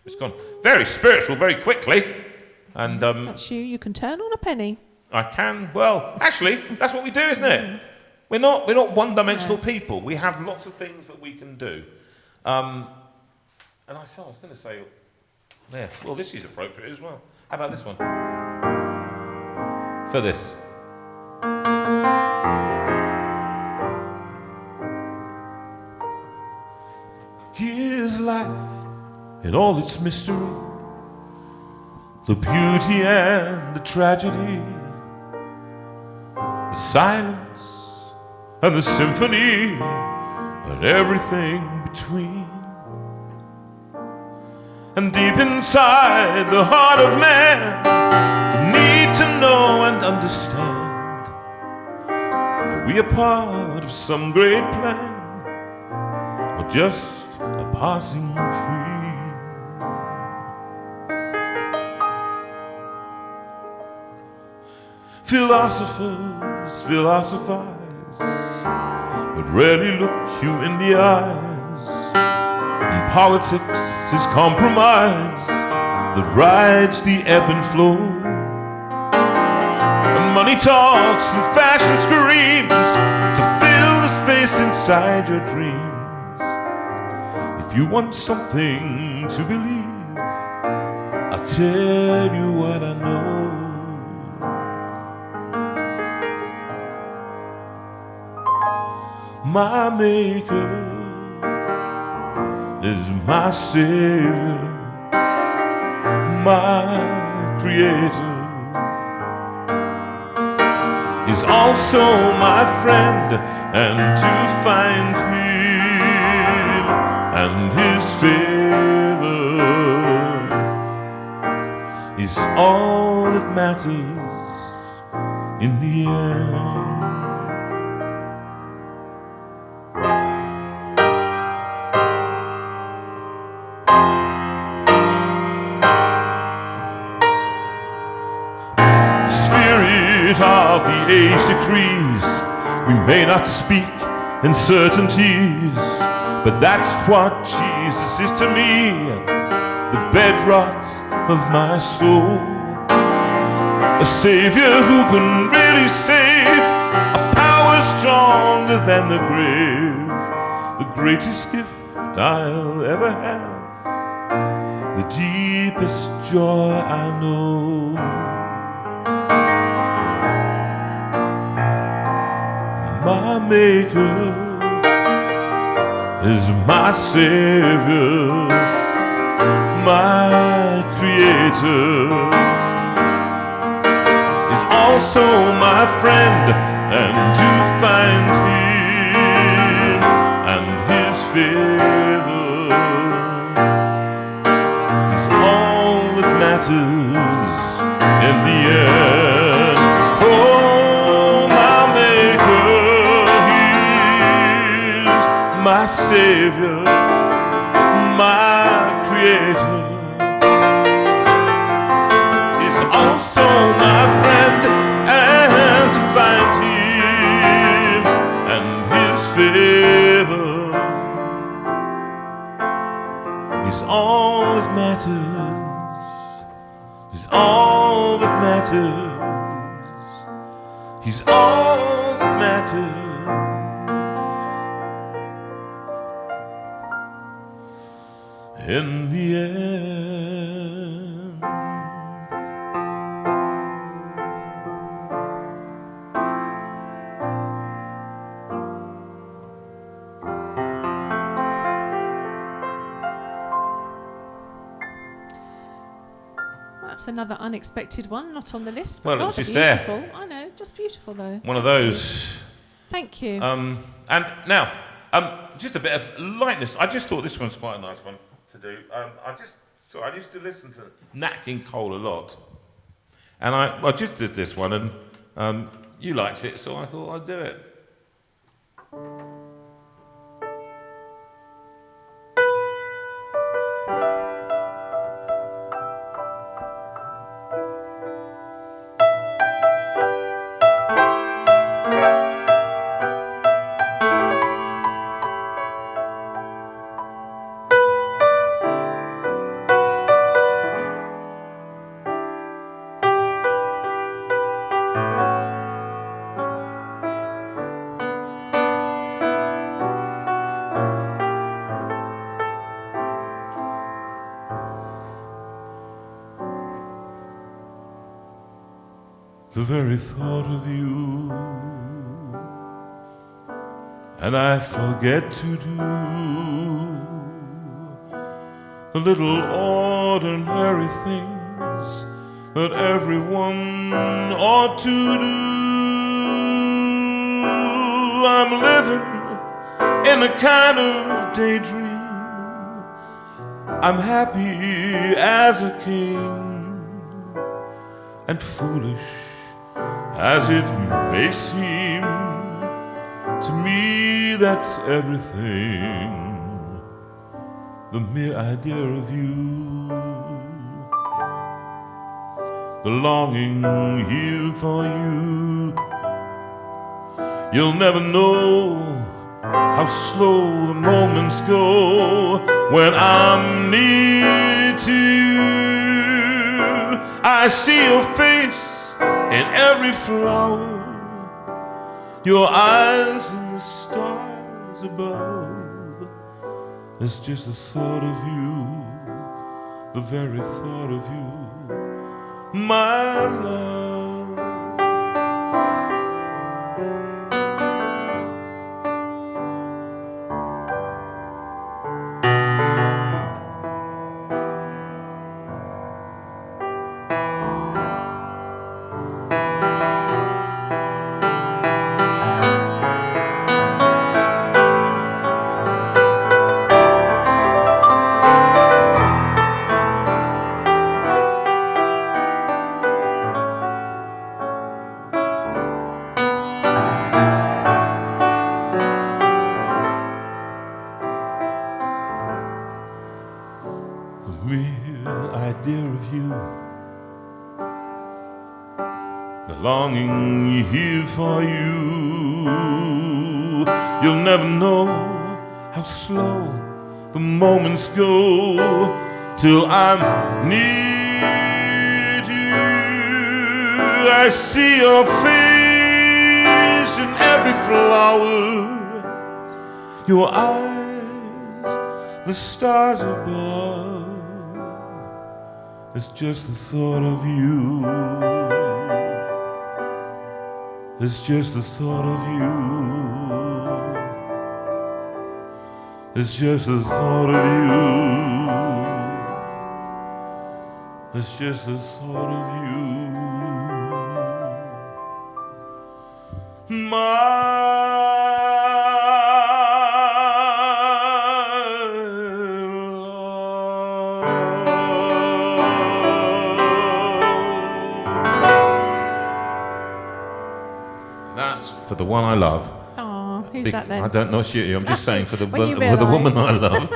it's gone very spiritual very quickly. And
that's you. You can turn on a penny.
I can. Well, actually, that's what we do, isn't it? We're not one-dimensional people. We have lots of things that we can do. And I was going to say, yeah, well, this is appropriate as well. How about this one? For this. Here's life in all its mystery, the beauty and the tragedy, the silence and the symphony, and everything between. And deep inside the heart of man, the need to know and understand, are we a part of some great plan, or just a passing free? Philosophers philosophize, but rarely look you in the eyes. And politics is compromise that rides the ebb and flow. And money talks and fashion screams to fill the space inside your dreams. If you want something to believe, I'll tell you what I know. My maker is my savior, my creator He's also my friend, and to find him and his favor is all that matters in the end. Of the age decrees, we may not speak in certainties, but that's what Jesus is to me, the bedrock of my soul, a savior who can really save, a power stronger than the grave, the greatest gift I'll ever have, the deepest joy I know. My maker is my savior, my creator is also my friend, and to find him and his favor is all that matters in the end. Oh, my maker, my savior, my creator is also my friend, and to find him and his favor is all that matters, is all that matters, he's all that matters in the end.
That's another unexpected one, not on the list.
Well,
But
it's just
beautiful.
there.
I know, just beautiful though.
One of those.
Thank you.
And now, just a bit of lightness. I just thought this one's quite a nice one to do. I used to listen to Nat King Cole a lot, and I just did this one, and you liked it, so I thought I'd do it. The very thought of you, and I forget to do the little ordinary things that everyone ought to do. I'm living in a kind of daydream. I'm happy as a king, and foolish as it may seem, to me that's everything. The mere idea of you, the longing here for you. You'll never know how slow the moments go when I'm near to you. I see your face in every flower, your eyes in the stars above. It's just the thought of you, the very thought of you, my love. the longing here for you. You'll never know how slow the moments go till I'm near you. I see your face in every flower, your eyes, the stars above. It's just the thought of you. It's just the thought of you. It's just the thought of you. It's just the thought of you. That's for the one I love.
Oh, who's that then?
I don't know you. I'm just saying for the
When you
woman I love.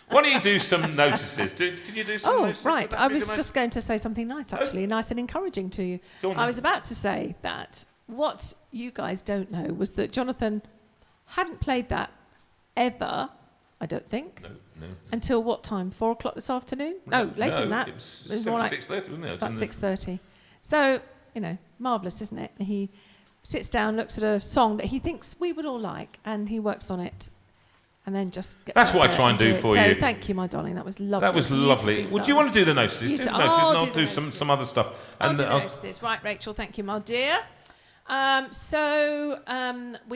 Why don't you do some notices? Can you do some notices?
Right. I was just going to say something nice, actually, nice and encouraging to you.
Go on,
I was about to say that what you guys don't know was that Jonathan hadn't played that ever, I don't think.
No.
Until what time? 4 o'clock this afternoon? No, later than that.
It was
more like
6:30, wasn't it?
about 6:30. So, marvellous, isn't it? He sits down, looks at a song that he thinks we would all like, and he works on it. And then just gets
That's
out
what I
there
try and do
it.
for
so
you.
Thank you, my darling. That was lovely.
That was lovely. Would you want to do the notices? Do the notices, and I'll do some other stuff.
I'll
And
do the notices. Right, Rachel. Thank you, my dear. We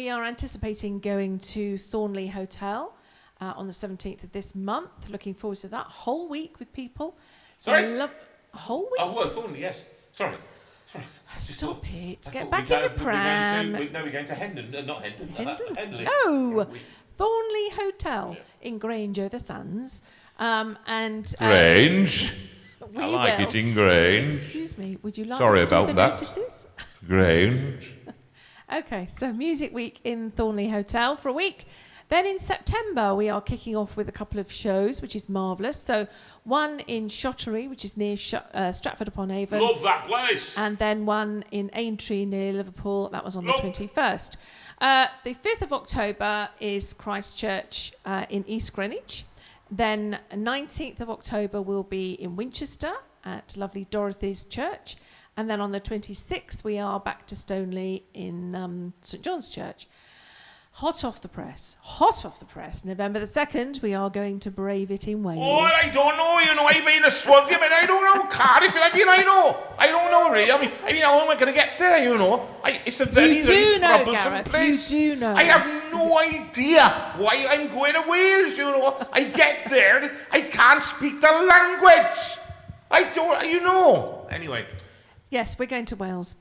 are anticipating going to Thornley Hotel on the 17th of this month. Looking forward to that whole week with people.
Sorry?
Whole week?
Oh, well, Thornley, yes. Sorry.
Stop it.
I
Get
thought
back in the pram.
We're going to Hendon. Not Hendon.
Hendon?
Hendley.
No. Thornley Hotel in Grange over Sands.
Grange. I like it in Grange.
Excuse me, would you like
Sorry
to do
about
the
that.
notices?
Grange.
Okay, so Music Week in Thornley Hotel for a week. Then in September, we are kicking off with a couple of shows, which is marvellous. So one in Shottery, which is near Stratford-upon-Avon.
Love that place.
And then one in Aintree near Liverpool. That was on the 21st. The 5th of October is Christchurch in East Greenwich. Then 19th of October will be in Winchester at lovely Dorothy's Church. And then on the 26th, we are back to Stoneleigh in St John's Church. Hot off the press. November the 2nd, we are going to Brave It in Wales.
Oh, I don't know, I mean, a swag, but I don't know, Cardiff, I don't know, really. I mean, how am I going to get there, It's a very, very troublesome
Gareth,
place.
You do know.
I have no idea why I'm going to Wales, I get there, I can't speak the language. I don't, Anyway.
Yes, we're going to Wales.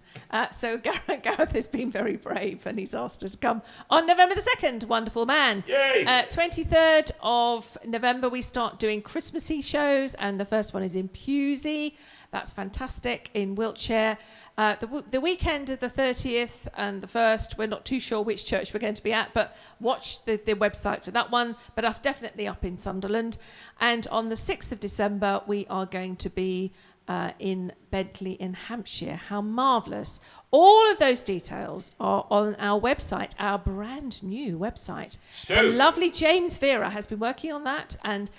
So Gareth has been very brave and he's asked us to come on November the 2nd. Wonderful man.
Yay!
23rd of November, we start doing Christmassy shows, and the first one is in Pewsey. That's fantastic, in Wiltshire. The weekend of the 30th and the 1st, we're not too sure which church we're going to be at, but watch the website for that one. But I'm definitely up in Sunderland. And on the 6th of December, we are going to be in Bentley in Hampshire. How marvellous. All of those details are on our website, our brand new website.
So,
the lovely James Veira has been working on that, and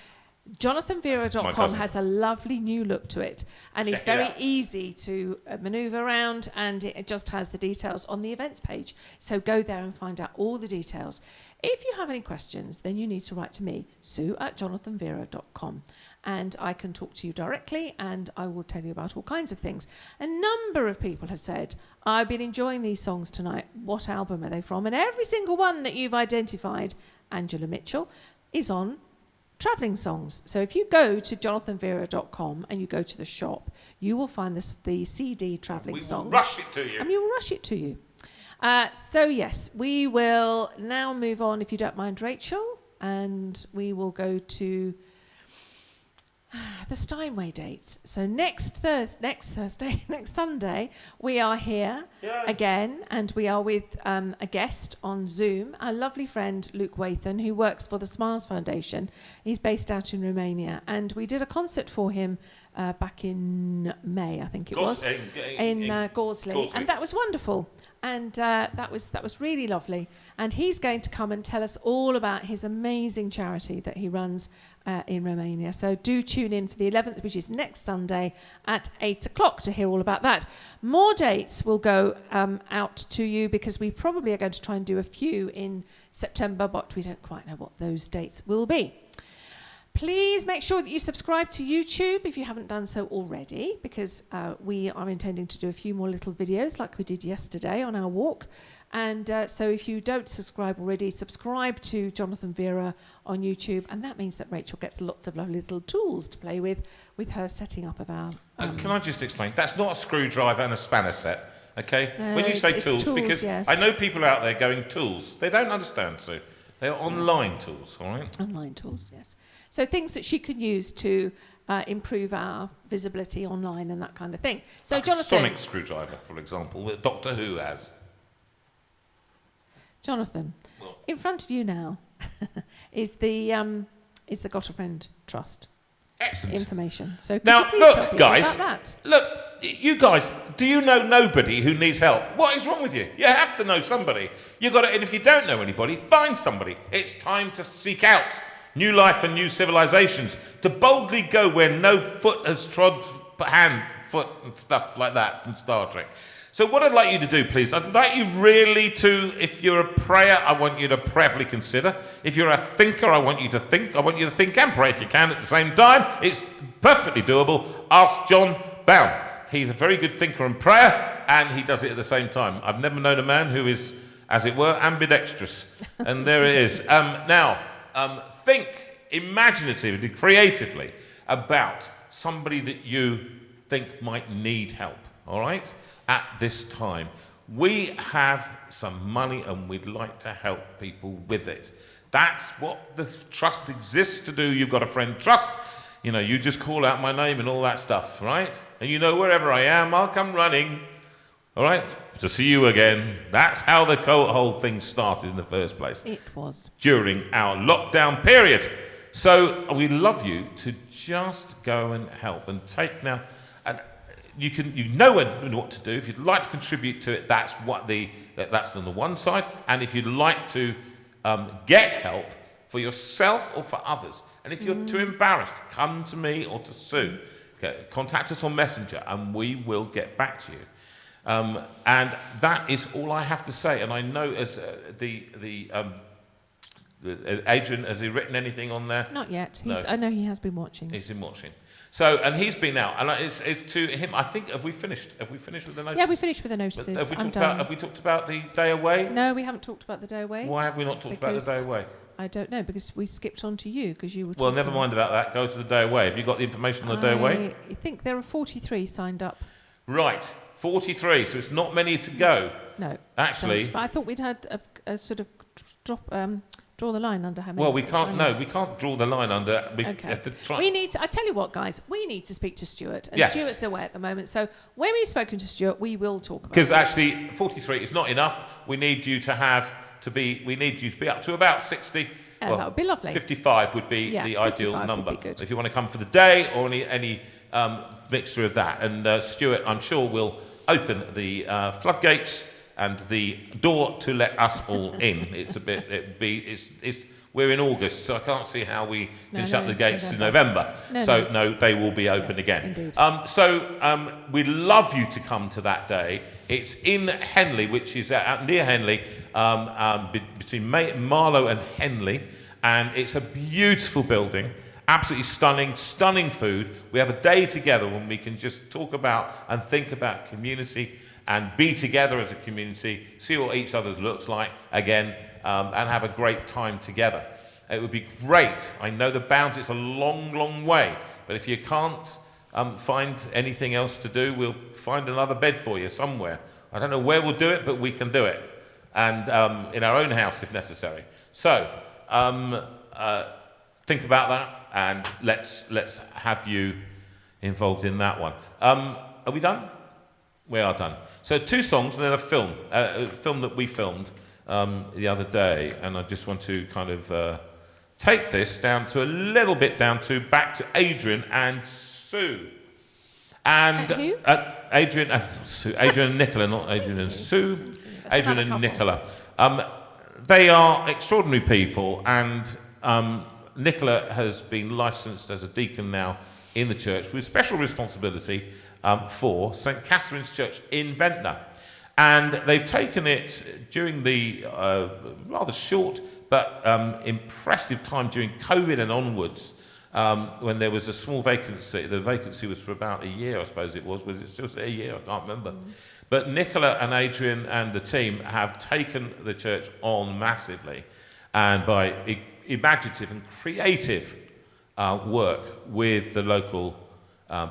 jonathanveira.com has a lovely new look to it, and it's very easy to manoeuvre around, and it just has the details on the events page. So go there and find out all the details. If you have any questions, then you need to write to me, sue@jonathanveira.com, and I can talk to you directly, and I will tell you about all kinds of things. A number of people have said, I've been enjoying these songs tonight. What album are they from? And every single one that you've identified, Angela Mitchell, is on travelling songs. So if you go to jonathanveira.com and you go to the shop, you will find the CD travelling songs.
We will rush it to you.
And we will rush it to you. So yes, we will now move on, if you don't mind, Rachel, and we will go to the Steinway dates. So next Sunday, we are here again, and we are with a guest on Zoom, our lovely friend Luke Wathan, who works for the Smiles Foundation. He's based out in Romania, and we did a concert for him back in May, I think it was, in Gorsley, and that was wonderful. And that was really lovely. And he's going to come and tell us all about his amazing charity that he runs in Romania. So do tune in for the 11th, which is next Sunday at 8 o'clock to hear all about that. More dates will go out to you because we probably are going to try and do a few in September, but we don't quite know what those dates will be. Please make sure that you subscribe to YouTube if you haven't done so already, because we are intending to do a few more little videos like we did yesterday on our walk. And so if you don't subscribe already, subscribe to Jonathan Veira on YouTube. And that means that Rachel gets lots of lovely little tools to play with her setting up of our...
Can I just explain? That's not a screwdriver and a spanner set, okay?
No,
when you say
it's
tools, because
yes.
I know people out there going tools. They don't understand, Sue. They're online tools, all right?
Online tools, yes. So things that she can use to improve our visibility online and that kind of thing. So
like
Jonathan...
a sonic screwdriver, for example, that Doctor Who has.
Jonathan, in front of you now is the Got-a-Friend Trust.
Excellent.
Information. So could
now,
you please tell
look,
people
guys,
about that?
look, you guys, do you know nobody who needs help? What is wrong with you? You have to know somebody. You got to, and if you don't know anybody, find somebody. It's time to seek out new life and new civilizations, to boldly go where no foot has trod, foot and stuff like that from Star Trek. So what I'd like you to do, please, I'd like you really to, if you're a prayer, I want you to prayerfully consider. If you're a thinker, I want you to think. I want you to think and pray if you can at the same time. It's perfectly doable. Ask John Bound. He's a very good thinker and prayer, and he does it at the same time. I've never known a man who is, as it were, ambidextrous. And there it is. Think imaginatively, creatively about somebody that you think might need help, all right, at this time. We have some money and we'd like to help people with it. That's what the trust exists to do. You've got a friend trust. You know, you just call out my name and all that stuff, right? And you know wherever I am, I'll come running, all right, to see you again. That's how the whole thing started in the first place.
It was. During
our lockdown period. So we'd love you to just go and help and take now. And you know what to do. If you'd like to contribute to it, that's on the one side. And if you'd like to get help for yourself or for others, and if you're too embarrassed, come to me or to Sue. Okay, contact us on Messenger, and we will get back to you. And that is all I have to say. And I know as Adrian, has he written anything on there?
Not yet.
No.
I know he has been watching.
He's been watching. So, and he's been out. And it's to him, I think, have we finished with the notices?
Yeah, we finished with the notices.
Have we talked about the day away?
No, we haven't talked about the day away.
Why have we not talked about the day away?
I don't know, because we skipped on to you, because you were
Well, never mind about that. Go to the day away. Have you got the information on the day away?
I think there are 43 signed up.
Right, 43. So it's not many to go.
No.
Actually.
But I thought we'd had a sort of draw the line under how many.
Well, we can't. No, we can't draw the line under. We have to try.
We need to. I tell you what, guys. We need to speak to Stuart, and
yes.
Stuart's away at the moment. So when we've spoken to Stuart, we will talk about it.
Because actually, 43 is not enough. We need you to be up to about 60.
Well, that would be lovely.
55 would be the ideal number. If you want to come for the day or any mixture of that. And Stuart, I'm sure, will open the floodgates and the door to let us all in. It's a bit. We're in August, so I can't see how we can shut the gates in November. No, they will be open again.
Indeed.
We'd love you to come to that day. It's in Henley, which is near Henley, between Marlow and Henley, and it's a beautiful building, absolutely stunning food. We have a day together when we can just talk about and think about community and be together as a community, see what each other's looks like again, and have a great time together. It would be great. I know the bounds, it's a long way, but if you can't find anything else to do, we'll find another bed for you somewhere. I don't know where we'll do it, but we can do it, and in our own house if necessary. So think about that, and let's have you involved in that one. Are we done? We are done. So 2 songs and then a film that we filmed the other day, and I just want to kind of take this back to Adrian and Sue. And
Who?
Adrian and Nicola, not Adrian and Sue.
That's
Adrian
another
and
couple.
Nicola. They are extraordinary people, and Nicola has been licensed as a deacon now in the church with special responsibility for St. Catherine's Church in Ventnor. And they've taken it during the rather short but impressive time during COVID and onwards, when there was a small vacancy. The vacancy was for about a year, I suppose it was. Was it still a year? I can't remember. But Nicola and Adrian and the team have taken the church on massively, and by imaginative and creative work with the local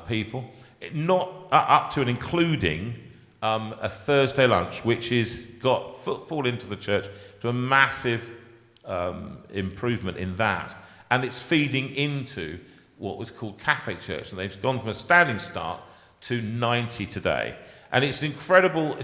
people, not up to and including a Thursday lunch, which is got footfall into the church to a massive improvement in that, and it's feeding into what was called Cafe Church, and they've gone from a standing start to 90 today. And it's an incredible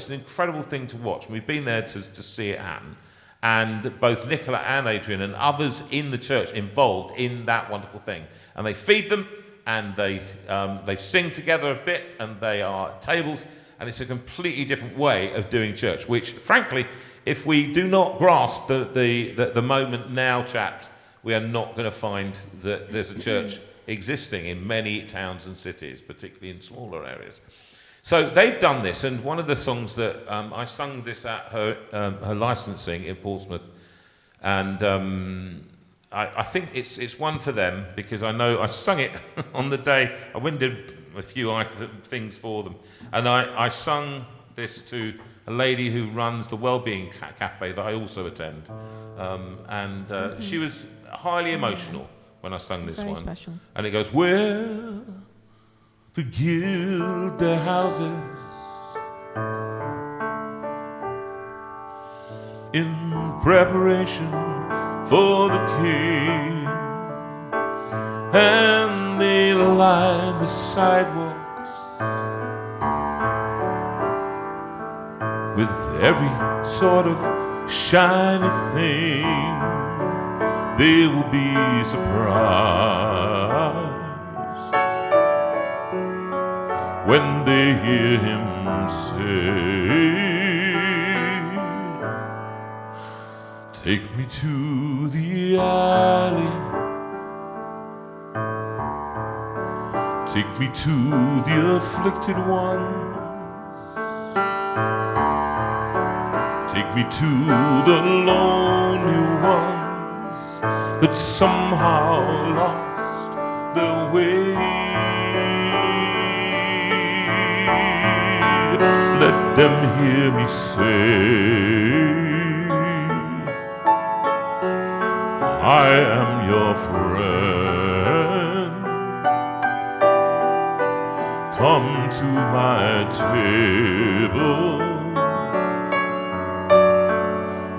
thing to watch. And we've been there to see it happen. And both Nicola and Adrian and others in the church involved in that wonderful thing. And they feed them, and they sing together a bit, and they are at tables. And it's a completely different way of doing church, which, frankly, if we do not grasp the moment now, chaps, we are not going to find that there's a church existing in many towns and cities, particularly in smaller areas. So they've done this, and one of the songs that I sung this at her licensing in Portsmouth, and I think it's one for them, because I know I sung it on the day. I went and did a few things for them, and I sung this to a lady who runs the Wellbeing Cafe that I also attend, and she was highly emotional when I sung this one.
Special.
And it goes, "Well, to gild their houses in preparation for the king, and they line the sidewalks with every sort of shiny thing. They will be surprised when they hear him say, take me to the alley, take me to the afflicted ones, take me to the lonely ones that somehow lost their way. Let them hear me say, I am your friend. Come to my table,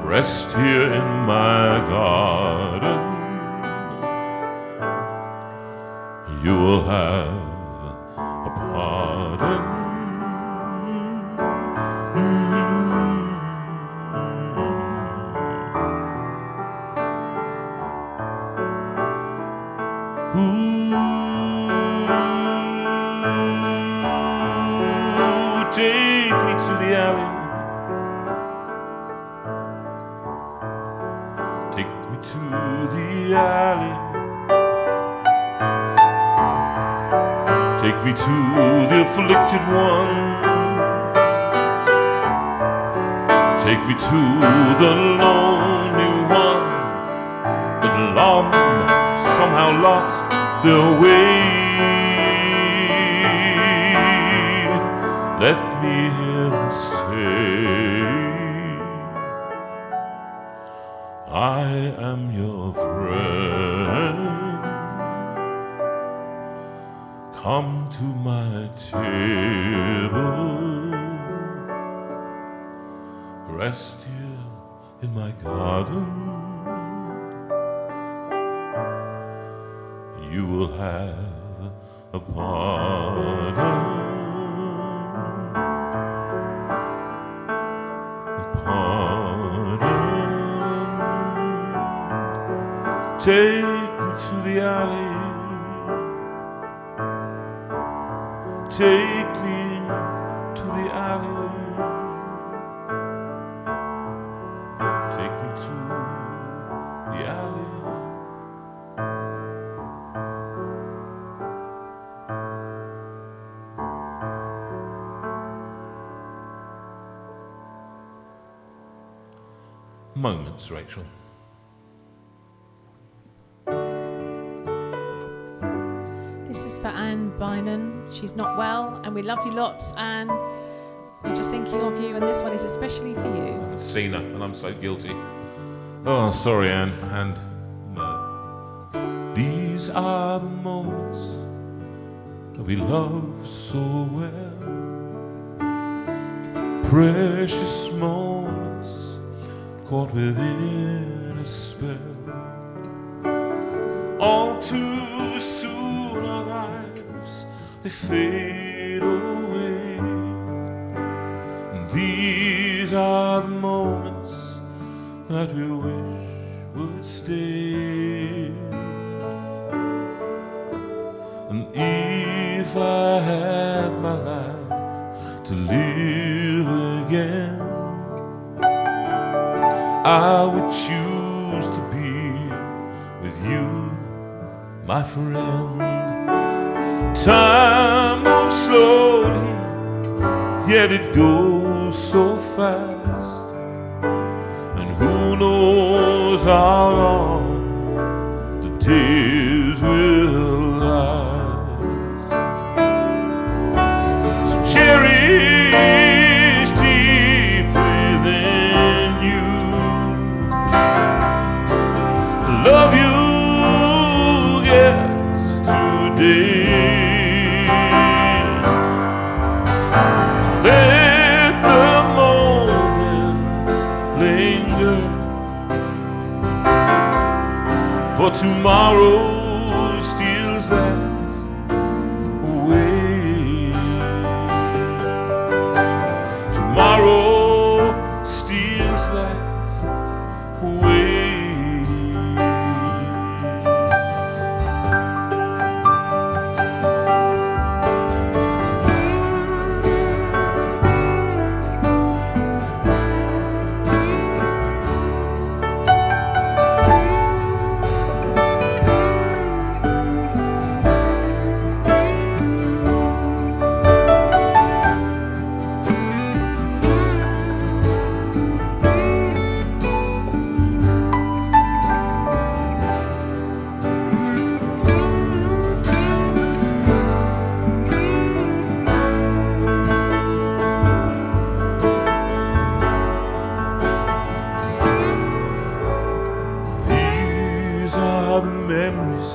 rest here in my garden. You will have a pardon. Take me to the alley, take me to the alley, take me to the afflicted ones, take me to the lonely ones that long somehow lost their way. Let me hear him say, I am your friend. Come to my table, rest here in my garden. You will have a pardon. Take me to the alley, take me to the alley. Take me to the alley. Moments, Rachel.
This is for Anne Bynon. She's not well, and we love you lots, Anne. We're just thinking of you, and this one is especially for you.
I haven't seen her, and I'm so guilty. Oh, sorry, Anne, and no. These are the moments that we love so well. Precious moments caught within a spell. All too soon our lives, they fade away. And these are the moments that we wish would stay. And if I had my life to live again, I would choose to be with you, my friend. Time moves slowly, yet it goes so fast. And who knows how long the days will last. So cherish deep within you the love you get today. Let the moment linger, for tomorrow steals that away. Tomorrow steals that away. These are the memories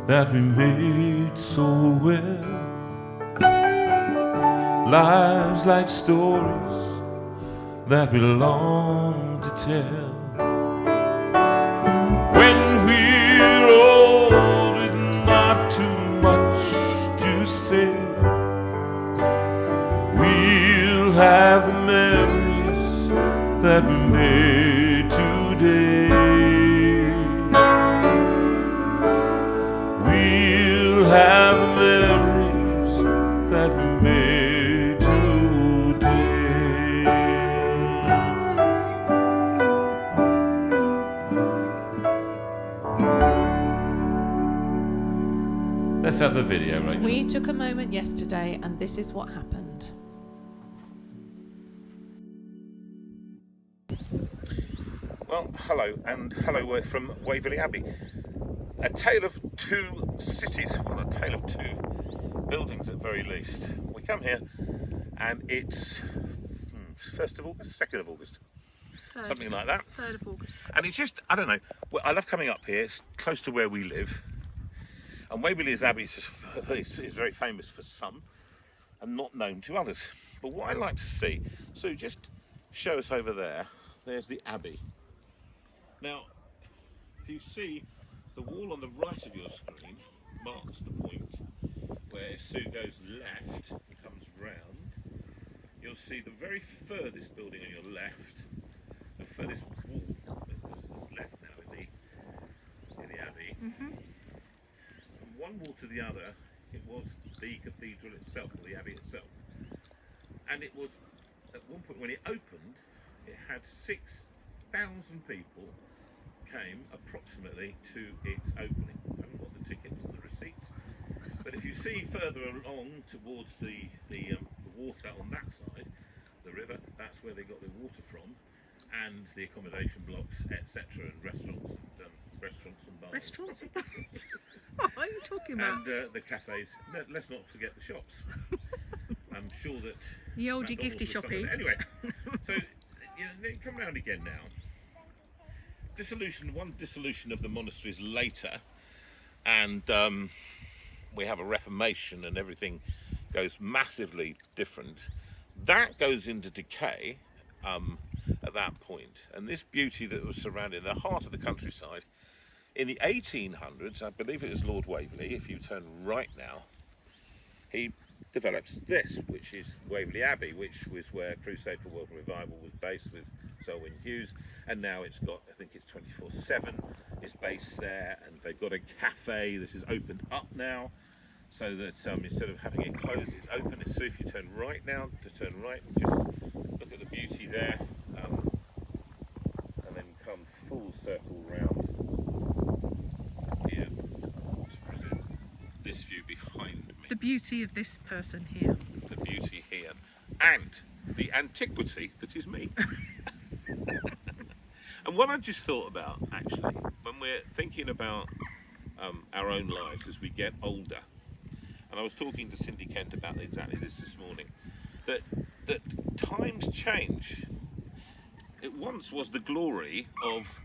that we made so well. Lives like stories that we long to tell. When we're old with not too much to say, we'll have the memories that we made today. We'll have the memories that we made today. Let's have the video, Rachel.
We took a moment yesterday, and this is what happened.
Well, hello, and hello, we're from Waverley Abbey. A tale of two cities, well, a tale of two buildings at very least. We come here, and it's 1st of August, 2nd of August, something like that.
3rd of August.
And it's just, I don't know, well, I love coming up here, it's close to where we live. And Waverley Abbey is very famous for some, and not known to others. But what I like to see, so just show us over there, there's the Abbey. Now, if you see, the wall on the right of your screen marks the point where if Sue goes left and comes round, you'll see the very furthest building on your left, the furthest wall that's left now in the Abbey. From one wall to the other, It was the cathedral itself, or the abbey itself. And it was, at one point when it opened, it had 6,000 people came approximately to its opening. I haven't got the tickets and the receipts, but if you see further along towards the water on that side, the river, that's where they got their water from, and the accommodation blocks, etc., and restaurants and bars.
Restaurants and bars. What are you talking about?
And the cafes. Let's not forget the shops. I'm sure that
The oldie
McDonald's
gifty
was something.
shoppy.
Anyway, so they come round again now. One dissolution of the monasteries later, and we have a reformation, and everything goes massively different. That goes into decay at that point, and this beauty that was surrounding the heart of the countryside. In the 1800s, I believe it was Lord Waverley, if you turn right now, he develops this, which is Waverley Abbey, which was where Crusade for World Revival was based with Selwyn Hughes, and now it's got, I think it's 24/7 is based there, and they've got a cafe. This is opened up now, so that instead of having it closed, it's open. So if you turn right now, just look at the beauty there, and then come full circle round here to present this view behind me.
The beauty of this person here.
The beauty here, and the antiquity that is me. And what I just thought about, actually, when we're thinking about our own lives as we get older, and I was talking to Cindy Kent about exactly this morning, that times change. It once was the glory of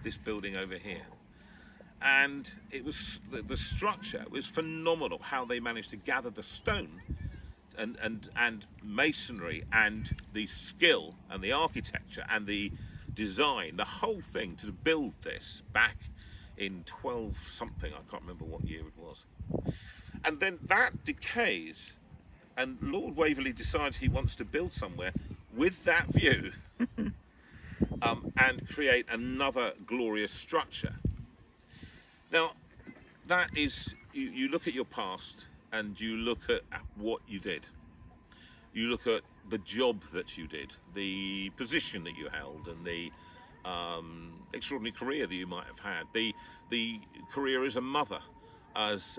this building over here, and it was the structure was phenomenal. How they managed to gather the stone and masonry and the skill and the architecture and the design, the whole thing to build this back in 12 something, I can't remember what year it was. And then that decays, and Lord Waverley decides he wants to build somewhere with that view and create another glorious structure. Now, that is, you look at your past and you look at what you did. You look at the job that you did, the position that you held, and the extraordinary career that you might have had, the career as a mother, as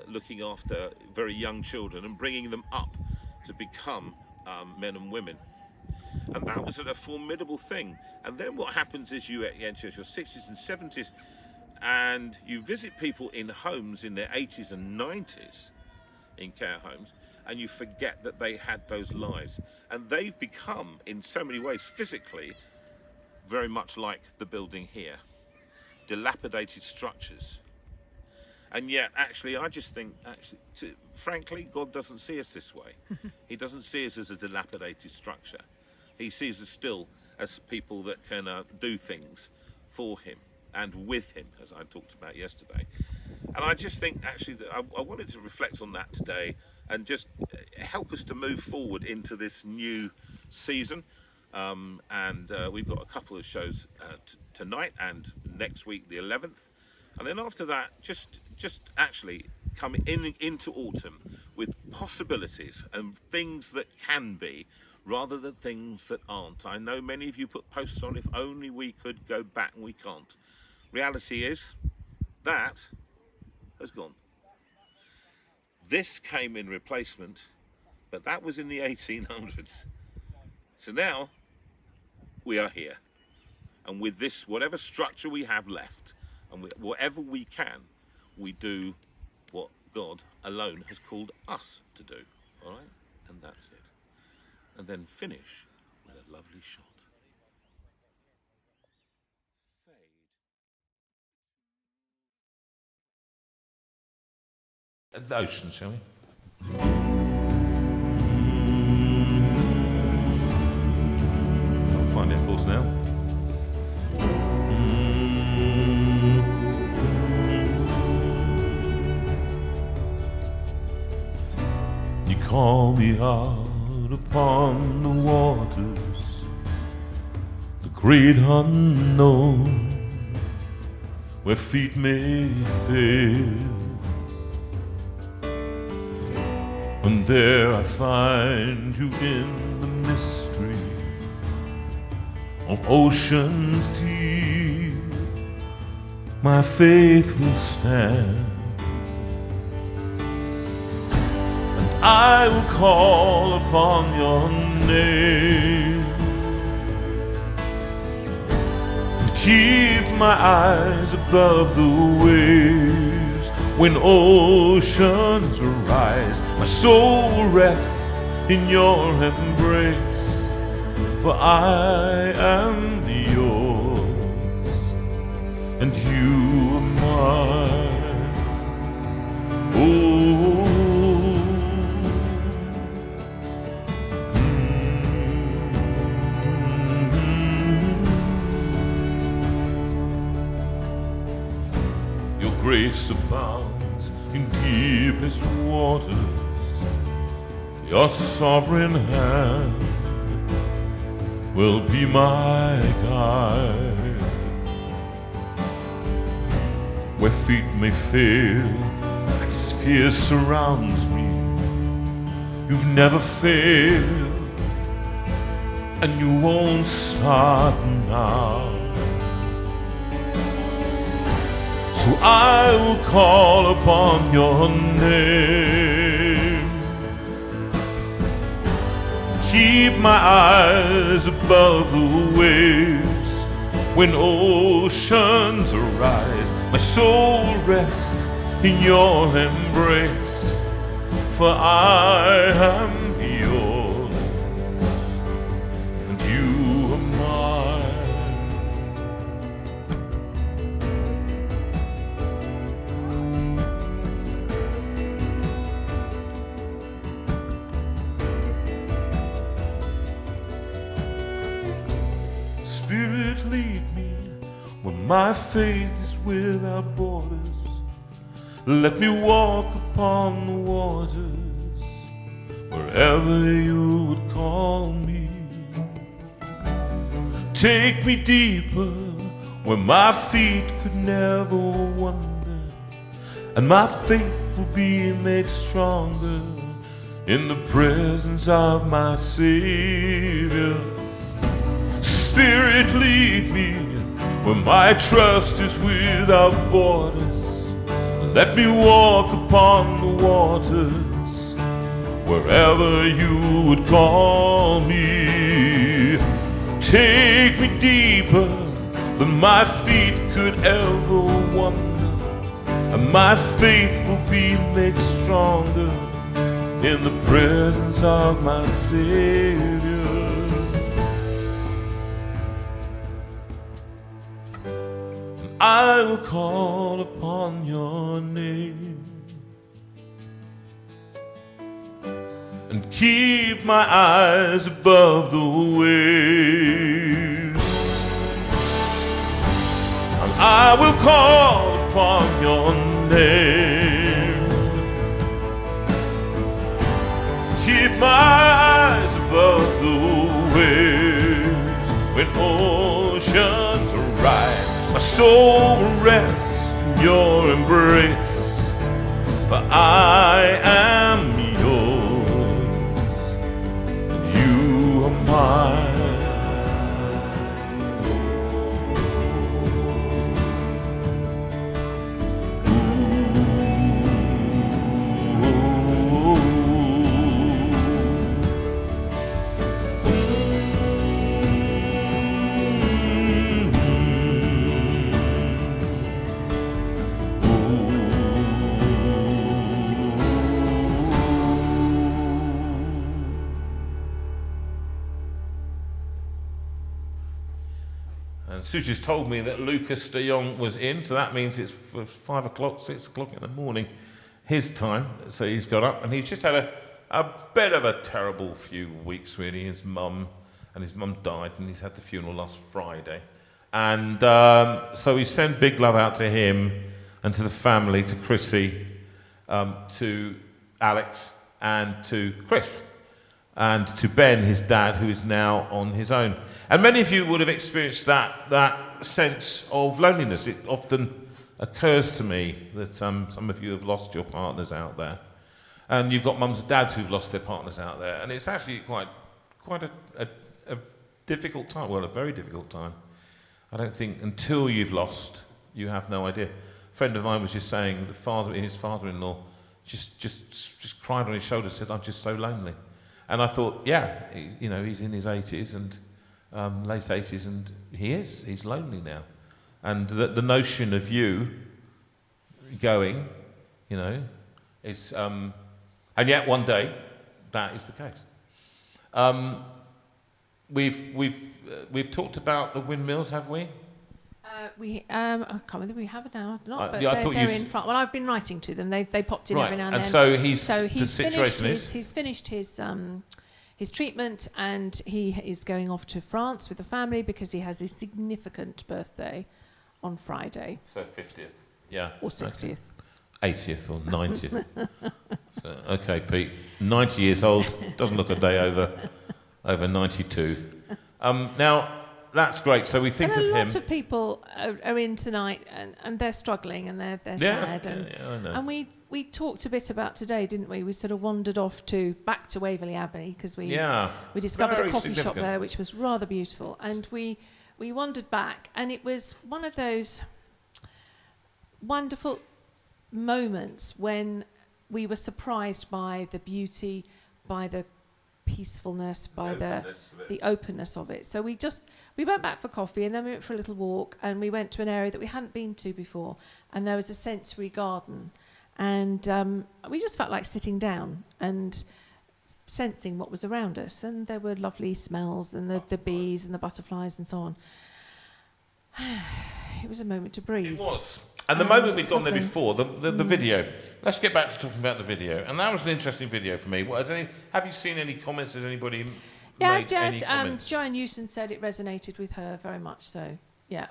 looking after very young children and bringing them up to become men and women. And that was a formidable thing. And then what happens is you enter your 60s and 70s, and you visit people in homes in their 80s and 90s, in care homes, and you forget that they had those lives. And they've become, in so many ways, physically, very much like the building here. Dilapidated structures. And yet, actually, I just think, frankly, God doesn't see us this way. He doesn't see us as a dilapidated structure. He sees us still as people that can do things for him and with him, as I talked about yesterday. And I just think, actually, that I wanted to reflect on that today and just help us to move forward into this new season. We've got a couple of shows tonight and next week, the 11th. And then after that, just actually come into autumn with possibilities and things that can be, rather than things that aren't. I know many of you put posts on, if only we could go back, and we can't. Reality is, that has gone. This came in replacement, but that was in the 1800s. So now, we are here. And with this, whatever structure we have left, and whatever we can, we do what God alone has called us to do. All right? And that's it. And then finish with a lovely shot. At the ocean, shall we? I'll find it, of course, now. You call me out upon the waters, the great unknown, where feet may fail, And there I find you in the mystery of ocean's deep. My faith will stand, and I will call upon your name, and keep my eyes above the waves. When oceans rise, my soul will rest in your embrace, for I am yours and you are mine. Oh, your grace abounds in deepest waters. Your sovereign hand will be my guide. Where feet may fail and fear surrounds me, you've never failed, and you won't start now. So I will call upon your name, keep my eyes above the waves. When oceans arise, my soul will rest in your embrace, for I am yours and you are mine. Spirit, lead me where my faith is without borders. Let me walk upon the waters wherever you would call me. Take me deeper where my feet could never wander, and my faith will be made stronger in the presence of my Savior. Spirit, lead me where my trust is without borders. Let me walk upon the waters wherever you would call me. Take me deeper than my feet could ever wander, and my faith will be made stronger in the presence of my Savior. I will call upon your name and keep my eyes above the waves. And I will call upon your name, keep my eyes above the waves. When oceans rise, my soul will rest in your embrace, for I am yours and you are mine. And Suji's told me that Lucas de Jong was in, so that means it's 5 o'clock, 6 o'clock in the morning, his time. So he's got up, and he's just had a bit of a terrible few weeks, really. His mum died, and he's had the funeral last Friday. And so we send big love out to him and to the family, to Chrissy, to Alex, and to Chris, and to Ben, his dad, who is now on his own. And many of you would have experienced that sense of loneliness. It often occurs to me that some of you have lost your partners out there. And you've got mums and dads who've lost their partners out there, and it's actually quite a difficult time. Well, a very difficult time. I don't think until you've lost, you have no idea. A friend of mine was just saying his father-in-law just cried on his shoulder, said, "I'm just so lonely." And I thought, yeah, he's in his 80s and late 80s, and he's lonely now. And the notion of you going, is, and yet one day that is the case. We've talked about the windmills, have we?
I can't remember if we have now or not, but
yeah,
they're in front. Well, I've been writing to them. They popped in every now and then.
And so
he's finished his treatment, and he is going off to France with the family because he has his significant birthday on Friday.
So 50th, yeah.
Or 60th.
Okay. 80th or 90th. So, okay, Pete, 90 years old, doesn't look a day over 92. Now, that's great. So we think of him.
Lots of people are in tonight, and they're struggling, and they're sad.
I know.
And we talked a bit about today, didn't we? We sort of wandered off back to Waverley Abbey because we discovered a coffee shop there, which was rather beautiful. And we wandered back, and it was one of those wonderful moments when we were surprised by the beauty, by the peacefulness, by the openness of it. So we went back for coffee, and then we went for a little walk, and we went to an area that we hadn't been to before, and there was a sensory garden, and we just felt like sitting down and sensing what was around us, and there were lovely smells, and the bees and the butterflies and so on. It was a moment to breathe.
It was. And the moment we'd gone there before, the video. Let's get back to talking about the video. And that was an interesting video for me. Have you seen any comments? Has anybody made any comments?
Joanne Newson said it resonated with her very much so, yeah,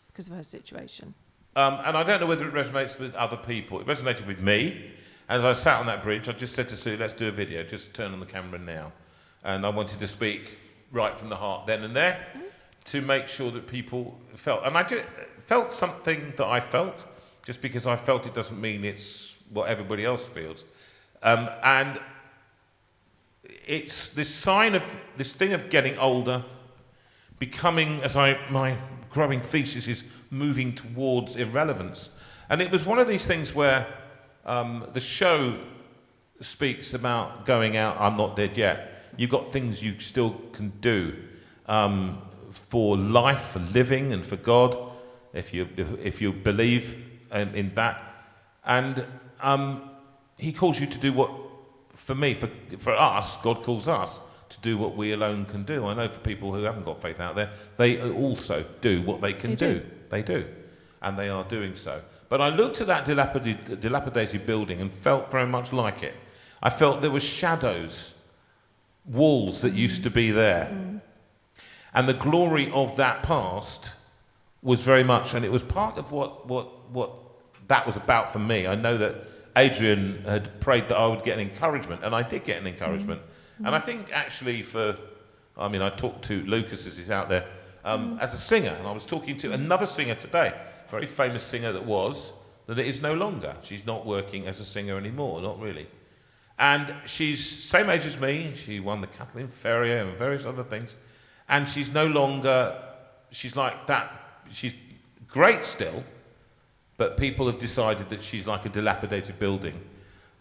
because of her situation.
And I don't know whether it resonates with other people. It resonated with me. And as I sat on that bridge, I just said to Sue, let's do a video. Just turn on the camera now. And I wanted to speak right from the heart then and there to make sure that people felt. And I felt something that I felt. Just because I felt it doesn't mean it's what everybody else feels. And it's this sign of this thing of getting older, becoming, my growing thesis is moving towards irrelevance. And it was one of these things where the show speaks about going out, I'm not dead yet. You've got things you still can do for life, for living, and for God, if you believe in that. And he calls you to do what, for us, God calls us to do what we alone can do. I know for people who haven't got faith out there, they also do what they can do. They do. And they are doing so. But I looked at that dilapidated building and felt very much like it. I felt there were shadows, walls that used to be there. And the glory of that past was very much, and it was part of what that was about for me. I know that Adrian had prayed that I would get an encouragement, and I did get an encouragement. And I think actually I talked to Lucas as he's out there, as a singer, and I was talking to another singer today, a very famous singer that it is no longer. She's not working as a singer anymore, not really. And she's same age as me. She won the Kathleen Ferrier and various other things. And she's no longer, she's like that. She's great still, but people have decided that she's like a dilapidated building.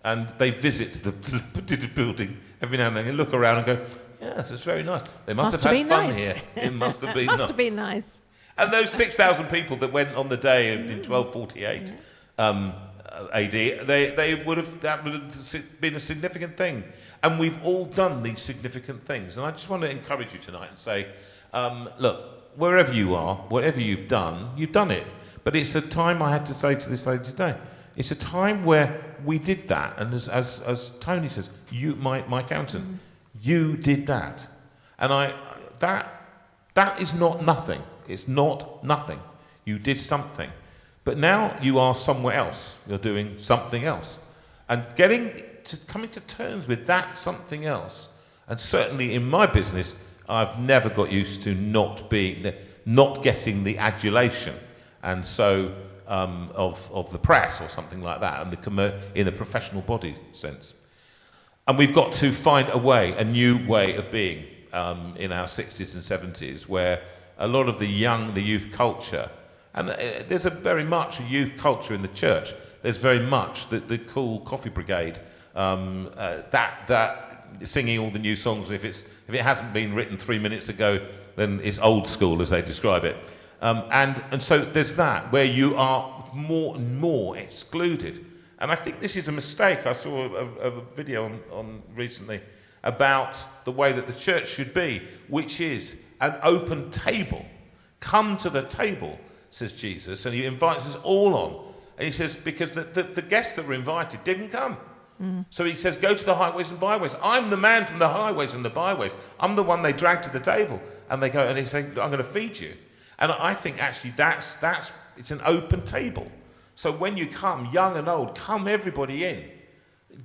And they visit the dilapidated building every now and then and look around and go, yes, it's very nice. They must have had fun here. It must have been nice.
Must have been nice.
And those 6,000 people that went on the day in 1248 AD, that would have been a significant thing. And we've all done these significant things. And I just want to encourage you tonight and say, look, wherever you are, whatever you've done it. But it's a time, I had to say to this lady today, it's a time where we did that. And as Tony says, you, my accountant, you did that. And that is not nothing. It's not nothing. You did something. But now you are somewhere else. You're doing something else. And coming to terms with that something else, and certainly in my business, I've never got used to not getting the adulation, and so of the press or something like that, and in the professional body sense. And we've got to find a new way of being in our 60s and 70s, where a lot of the youth culture, and there's very much a youth culture in the church. There's very much the cool coffee brigade, that singing all the new songs. If it hasn't been written 3 minutes ago, then it's old school, as they describe it. And so there's that, where you are more and more excluded. And I think this is a mistake. I saw a video on recently about the way that the church should be, which is an open table. Come to the table, says Jesus, and he invites us all on. And he says, because the guests that were invited didn't come. So he says, go to the highways and byways. I'm the man from the highways and the byways. I'm the one they drag to the table. And they go, and he says, I'm going to feed you. And I think actually it's an open table. So when you come, young and old, come everybody in.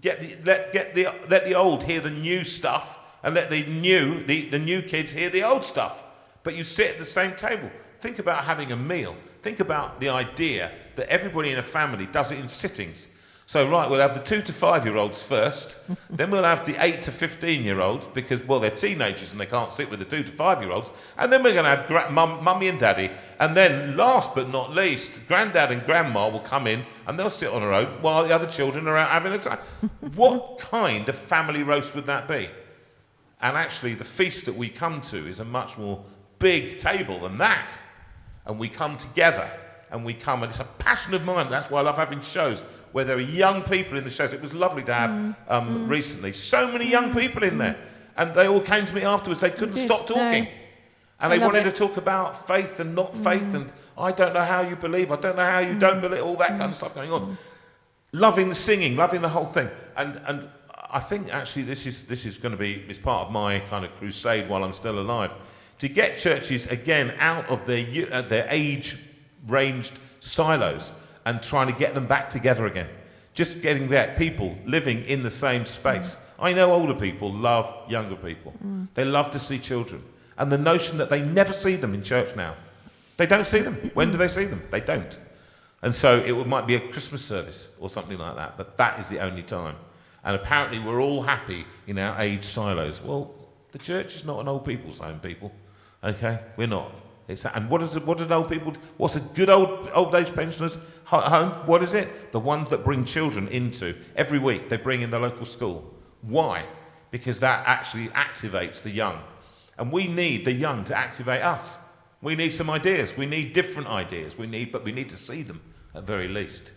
Let the old hear the new stuff, and let the new kids hear the old stuff. But you sit at the same table. Think about having a meal. Think about the idea that everybody in a family does it in sittings. So, right, we'll have the 2 to 5-year-olds first, then we'll have the 8 to 15-year-olds, because, well, they're teenagers and they can't sit with the 2 to 5-year-olds, and then we're going to have mummy and daddy, and then, last but not least, granddad and grandma will come in, and they'll sit on their own while the other children are out having a time. What kind of family roast would that be? And actually, the feast that we come to is a much more big table than that, and we come together, and it's a passion of mine. That's why I love having shows where there are young people in the shows. It was lovely to have recently. So many young people in there. And they all came to me afterwards. They couldn't stop talking. And they wanted to talk about faith and not faith. And I don't know how you believe. I don't know how you don't believe. All that kind of stuff going on. Loving the singing, loving the whole thing. And I think actually this is going to be part of my kind of crusade while I'm still alive. To get churches, again, out of their age-ranged silos, and trying to get them back together again. Just getting back people living in the same space. I know older people love younger people. They love to see children. And the notion that they never see them in church now. They don't see them. When do they see them? They don't. And so it might be a Christmas service or something like that, but that is the only time. And apparently we're all happy in our age silos. Well, the church is not an old people's home, people. Okay? We're not. And what do old people do? What's a good old age pensioners home? What is it? The ones that bring children into every week. They bring in the local school. Why? Because that actually activates the young, and we need the young to activate us. We need some ideas. We need different ideas. But we need to see them at very least.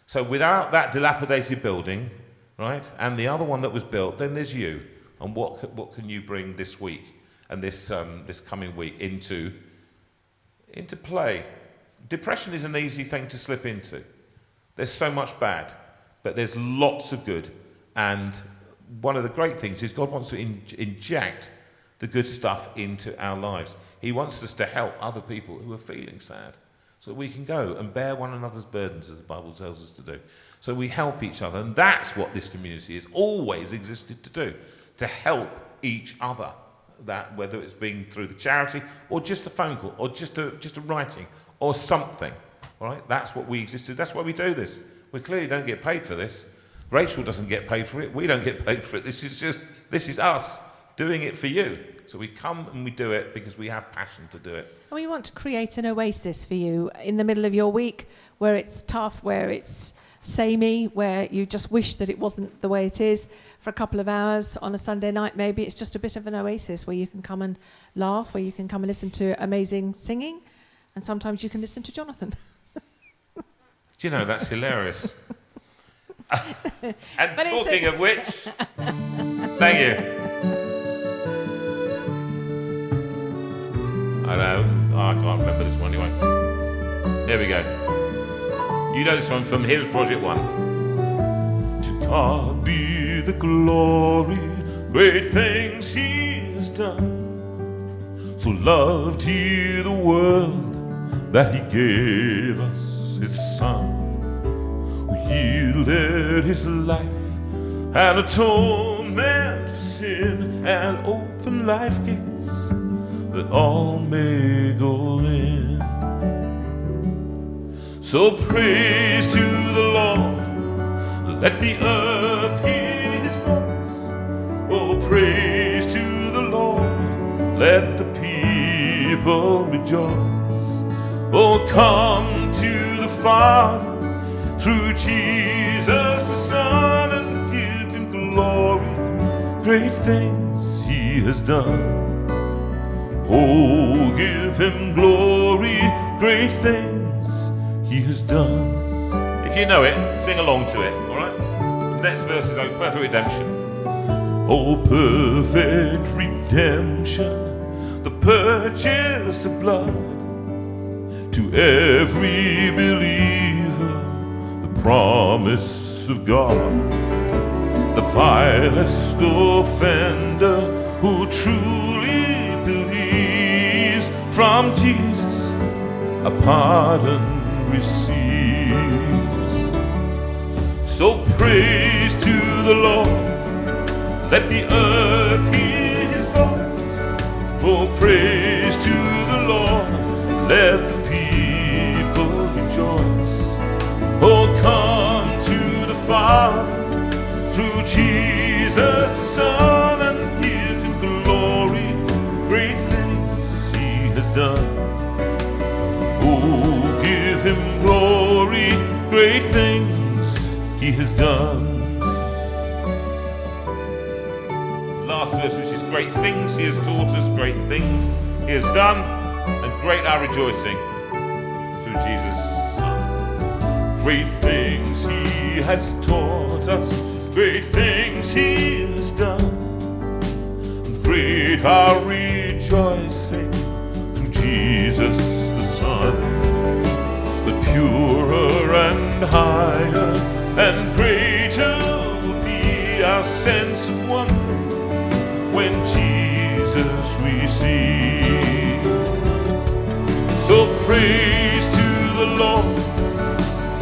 So without that dilapidated building, right, and the other one that was built, then there's you. And what can you bring this week and this coming week into play? Depression is an easy thing to slip into. There's so much bad, but there's lots of good. And one of the great things is God wants to inject the good stuff into our lives. He wants us to help other people who are feeling sad, so that we can go and bear one another's burdens, as the Bible tells us to do. So we help each other, and that's what this community has always existed to do, to help each other. That whether it's been through the charity or just a phone call or just a writing or something, all right? That's what we existed. That's why we do this. We clearly don't get paid for this. Rachel doesn't get paid for it. We don't get paid for it. This is us doing it for you. So we come and we do it because we have passion to do it.
And we want to create an oasis for you in the middle of your week, where it's tough, where it's samey, where you just wish that it wasn't the way it is. For a couple of hours on a Sunday night, maybe it's just a bit of an oasis where you can come and laugh, where you can come and listen to amazing singing, and sometimes you can listen to Jonathan.
Do you know, that's hilarious. And
But
talking of which, thank you. I know, I can't remember this one anyway. Here we go. You know this one from Hymns Project 1. To God be the glory, great things He has done. So loved He the world that He gave us His Son, who yielded His life and atonement for sin, and open life gates that all may go in. So praise to the Lord, let the earth hear His voice. praise to the Lord, let the people rejoice. Oh, come to the Father through Jesus the Son and give him glory. Great things he has done. Oh, give him glory. Great things he has done. If you know it, sing along to it, all right? Next verse is perfect redemption. Oh, perfect redemption, the purchase of blood. To every believer, the promise of God. The vilest offender who truly believes, from Jesus a pardon receives. So praise to the Lord, let the earth hear his voice. Oh, praise to the Lord, let the people rejoice. Oh, come to the Father through Jesus the Son and give him glory. Great things he has done. Oh, give him glory. Great things he has done. Last verse, which is great things he has taught us, great things he has done, and great our rejoicing through Jesus' Son. Great things he has taught us, great things he has done, and great our rejoicing through Jesus the Son. But purer and higher and greater will be our sense of wonder when Jesus we see. So praise to the Lord,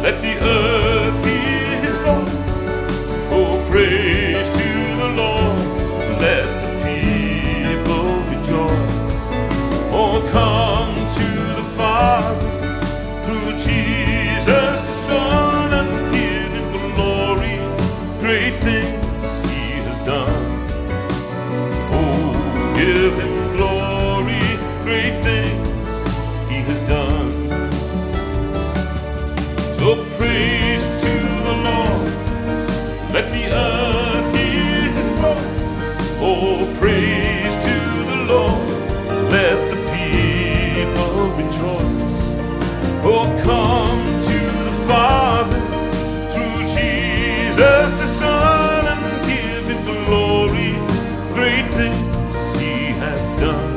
let the earth hear his voice. Oh, praise to the Lord, let the people rejoice. Oh, come to the Father through Jesus the Son and give him glory. Great things he has done. Oh, give him glory. Great things he has done. So praise to the Lord, let the earth hear his voice. Oh, praise to the Lord, let the people rejoice. Oh, come to the Father through Jesus the Son and give him glory. Great things he has done.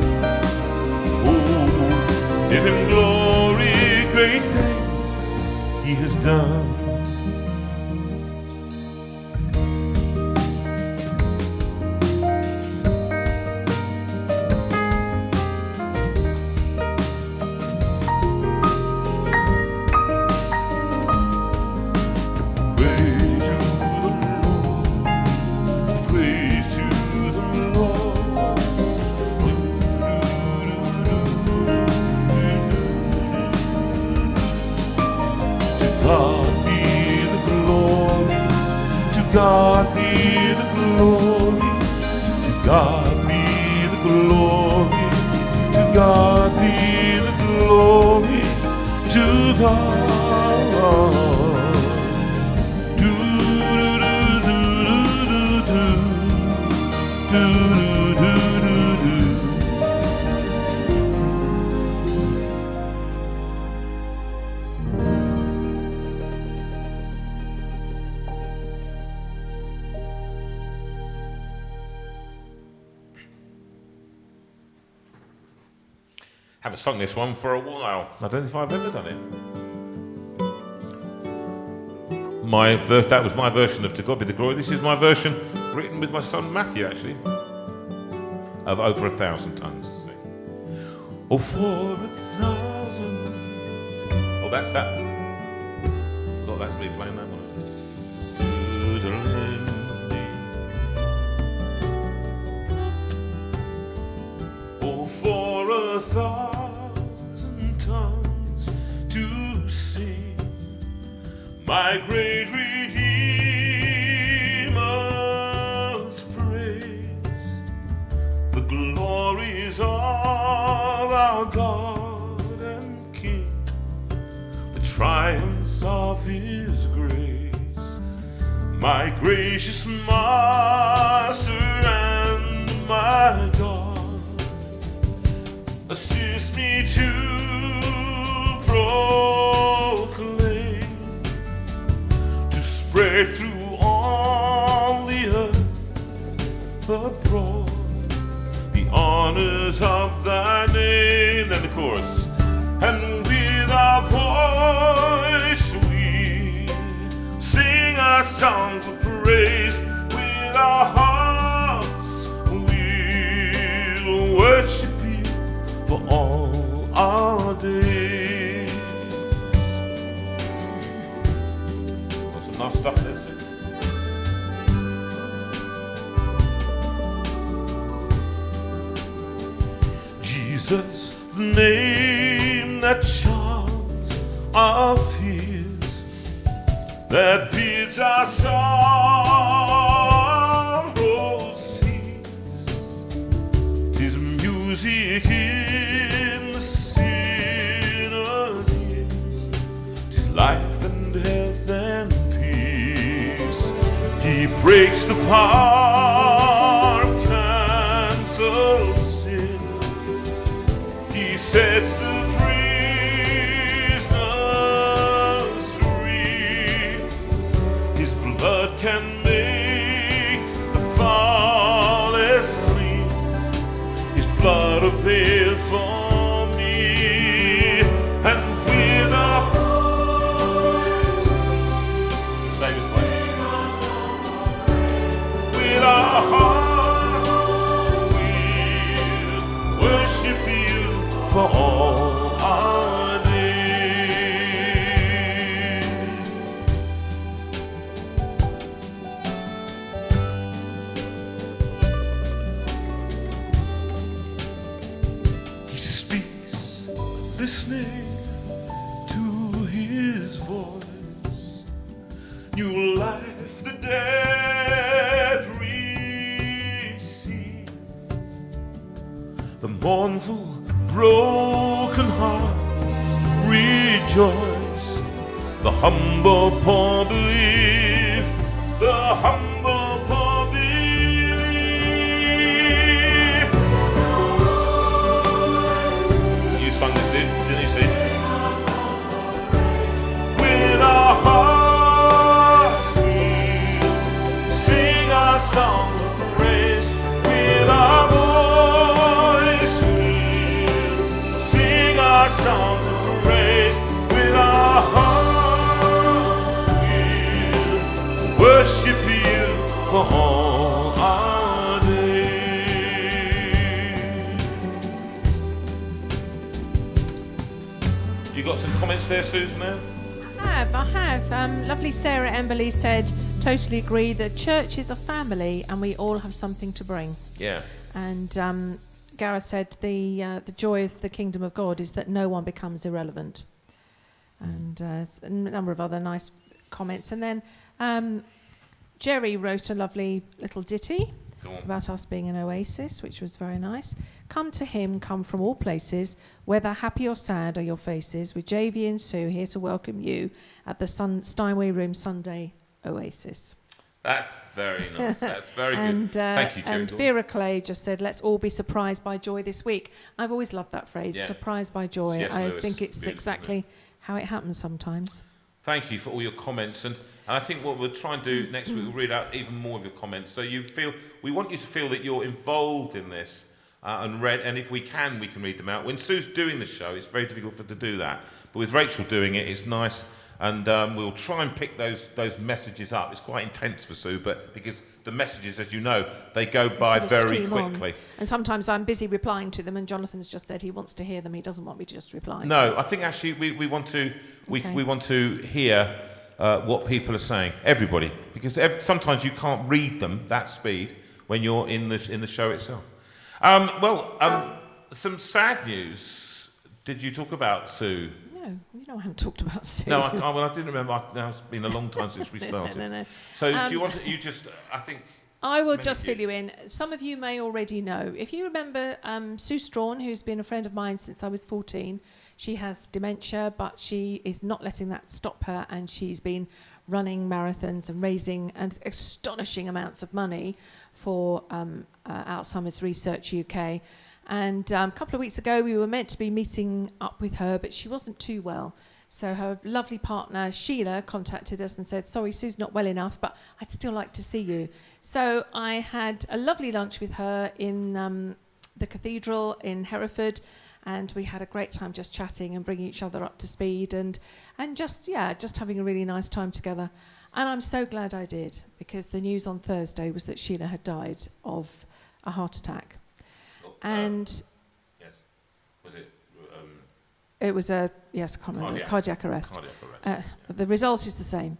Oh, give him glory. Great things he has done. God be the glory, to God be the glory, to God be the glory, to God. Do do do do do do do do do do. Haven't sung this one for a while. I don't know if I've ever done it. That was my version of To God Be the Glory. This is my version, written with my son Matthew, actually, of Over 1,000 Tongues. Oh, for 1,000. Oh, that's that. I thought that's me playing that one. Oh, for 1,000 tongues to sing my great Redeemer's praise. glories of our God and King, the triumphs of his grace, my gracious Master and my God, assist me to proclaim, to spread through all the earth abroad the honors of thy name. Then the chorus. And with our voice we sing our songs of praise. With our hearts we'll worship you for all our days. Got some nice stuff there, Sue. Jesus, the name that charms our fears, that bids our sorrows cease. 'Tis music in the sinner's ears, 'tis life and health and peace. He breaks the power of canceled sin. He sets the prisoners free. His blood can make the flawless clean. His blood availed for me. And with our same as way. With our hearts we'll worship you for all our days. He speaks, listening to his voice. New life the dead receive. The mournful broken hearts rejoice. The humble poor believe. The humble poor believe. You sung this, didn't you see? With our hearts we'll sing our song of praise. With our voice we'll sing our songs of praise. With our hearts we'll worship you for all our days. You got some comments there, Susan? There?
I have. Lovely Sarah Emberley said, totally agree that church is a family and we all have something to bring.
Yeah.
And Gareth said the joy of the kingdom of God is that no one becomes irrelevant. And a number of other nice comments. And then Jerry wrote a lovely little ditty about us being an oasis, which was very nice. Come to him, come from all places, whether happy or sad are your faces, with JV and Sue here to welcome you at the Steinway Room Sunday Oasis.
That's very nice. That's very
And,
good. Thank you, Jerry.
And Veira Clay just said, let's all be surprised by joy this week. I've always loved that phrase,
Yeah.
surprised by joy.
C.S.
I
Lewis,
think it's
beautiful,
exactly how it happens sometimes.
Thank you for all your comments, and I think what we'll try and do next week, we'll read out even more of your comments. So we want you to feel that you're involved in this and read, and if we can read them out. When Sue's doing the show, it's very difficult for her to do that, but with Rachel doing it, it's nice, and we'll try and pick those messages up. It's quite intense for Sue, but because the messages, as you know, they go by very quickly.
And sometimes I'm busy replying to them, and Jonathan's just said he wants to hear them. He doesn't want me to just reply.
No, I think actually we want to we want to hear what people are saying, everybody, because sometimes you can't read them that speed when you're in the show itself. Some sad news. Did you talk about Sue?
No, I haven't talked about Sue.
No, I can't. Well, I didn't remember. Now it's been a long time since we started.
No.
So do you want to? You just, I think.
I will
Many
just
did.
fill you in. Some of you may already know. If you remember Sue Strawn, who's been a friend of mine since I was 14, she has dementia, but she is not letting that stop her, and she's been running marathons and raising astonishing amounts of money for Alzheimer's Research UK. And a couple of weeks ago, we were meant to be meeting up with her, but she wasn't too well. So her lovely partner, Sheila, contacted us and said, sorry, Sue's not well enough, but I'd still like to see you. So I had a lovely lunch with her in the cathedral in Hereford, and we had a great time just chatting and bringing each other up to speed and just having a really nice time together. And I'm so glad I did, because the news on Thursday was that Sheila had died of a heart attack. And
yes, was it?
it was I can't remember, cardiac arrest.
Cardiac arrest.
The result is the same.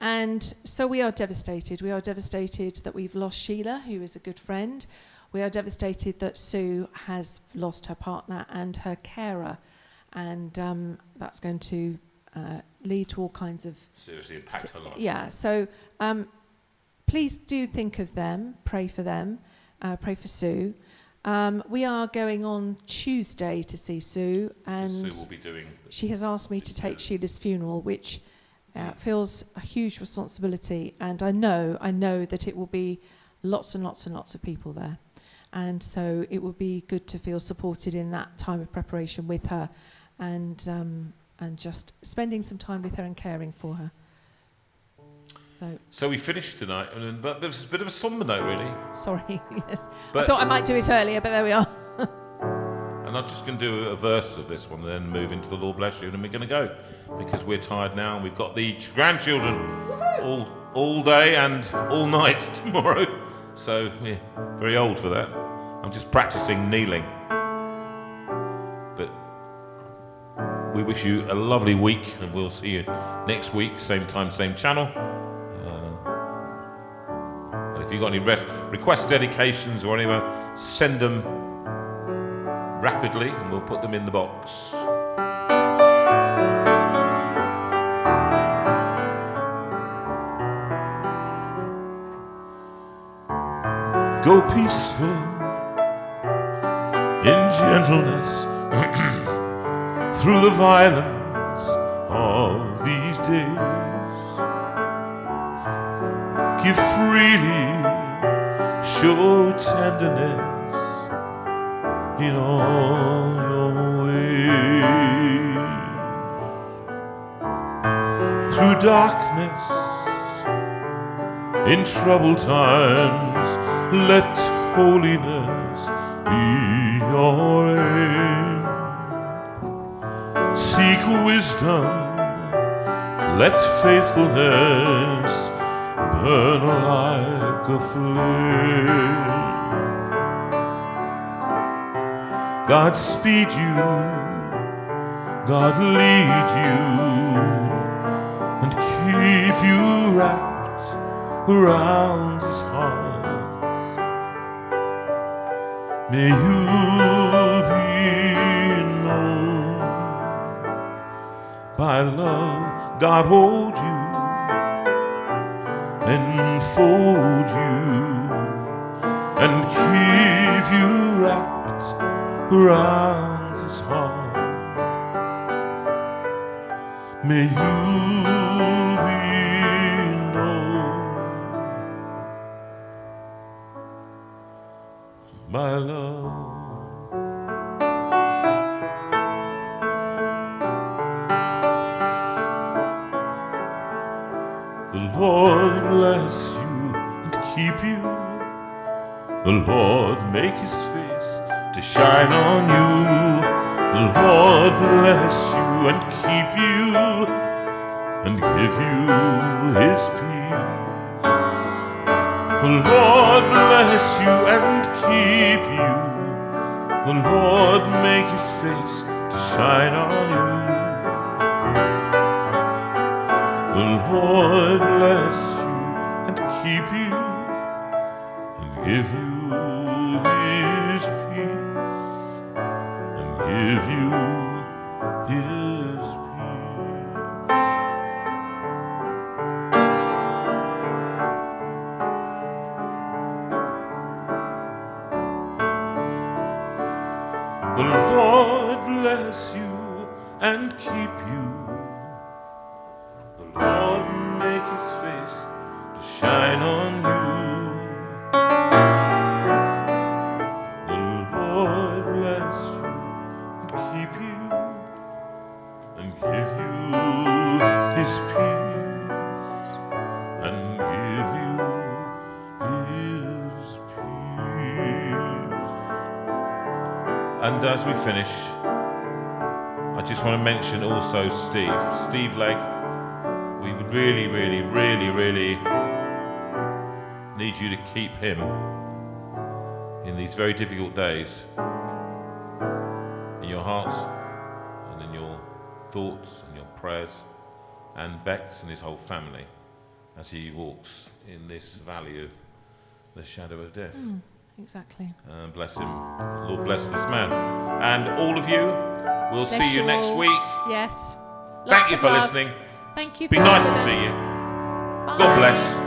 And so we are devastated. We are devastated that we've lost Sheila, who is a good friend. We are devastated that Sue has lost her partner and her carer. And that's going to lead to all kinds of...
Seriously impact her life.
Yeah, so please do think of them, pray for them, pray for Sue. We are going on Tuesday to see Sue, and
Sue will be doing...
She has asked me to take Sheila's funeral, which feels a huge responsibility, and I know that it will be lots and lots and lots of people there. And so it will be good to feel supported in that time of preparation with her, and just spending some time with her and caring for her.
So we finished tonight, but there's a bit of a somber note, really.
Sorry, yes.
But
I thought I might do it earlier, but there we are.
And I'm just going to do a verse of this one and then move into the Lord Bless You, and then we're going to go, because we're tired now, and we've got the grandchildren all day and all night tomorrow. So we're very old for that. I'm just practicing kneeling. But we wish you a lovely week, and we'll see you next week, same time, same channel. And if you've got any request dedications or anyone, send them rapidly, and we'll put them in the box.
Go peaceful in gentleness through the violence of these days. Give freely, show tenderness in all your ways. Through darkness, in troubled times, let holiness be your aim. Seek wisdom, let faithfulness burn like a flame. God speed you, God lead you, and keep you wrapped around His heart. May you be known by love. God hold you, enfold you, and keep you wrapped around His heart. May you be known by love. The Lord bless you and keep you. The Lord make His face to shine on you. The Lord bless you and keep you, and give you His peace. The Lord bless you and keep you. The Lord make His face to shine on you. The Lord bless you and keep you, and give you His peace, and give you His peace.
The Lord bless you and keep you. The Lord make his face to shine on you. The Lord bless you and keep you and give you his peace and give you his peace. And as we finish, I just want to mention also Steve Legg. We would really need you to keep him in these very difficult days in your hearts and in your thoughts and your prayers, and Bex and his whole family as he walks in this valley of the shadow of death.
Exactly.
Bless him. Lord bless this man. And all of you, we'll
Bless
see you next
all.
week.
Yes.
Thank
Lots
you
of
for
love.
listening.
Thank you.
Be
for
nice
having
to see
us.
you.
Bye.
God bless.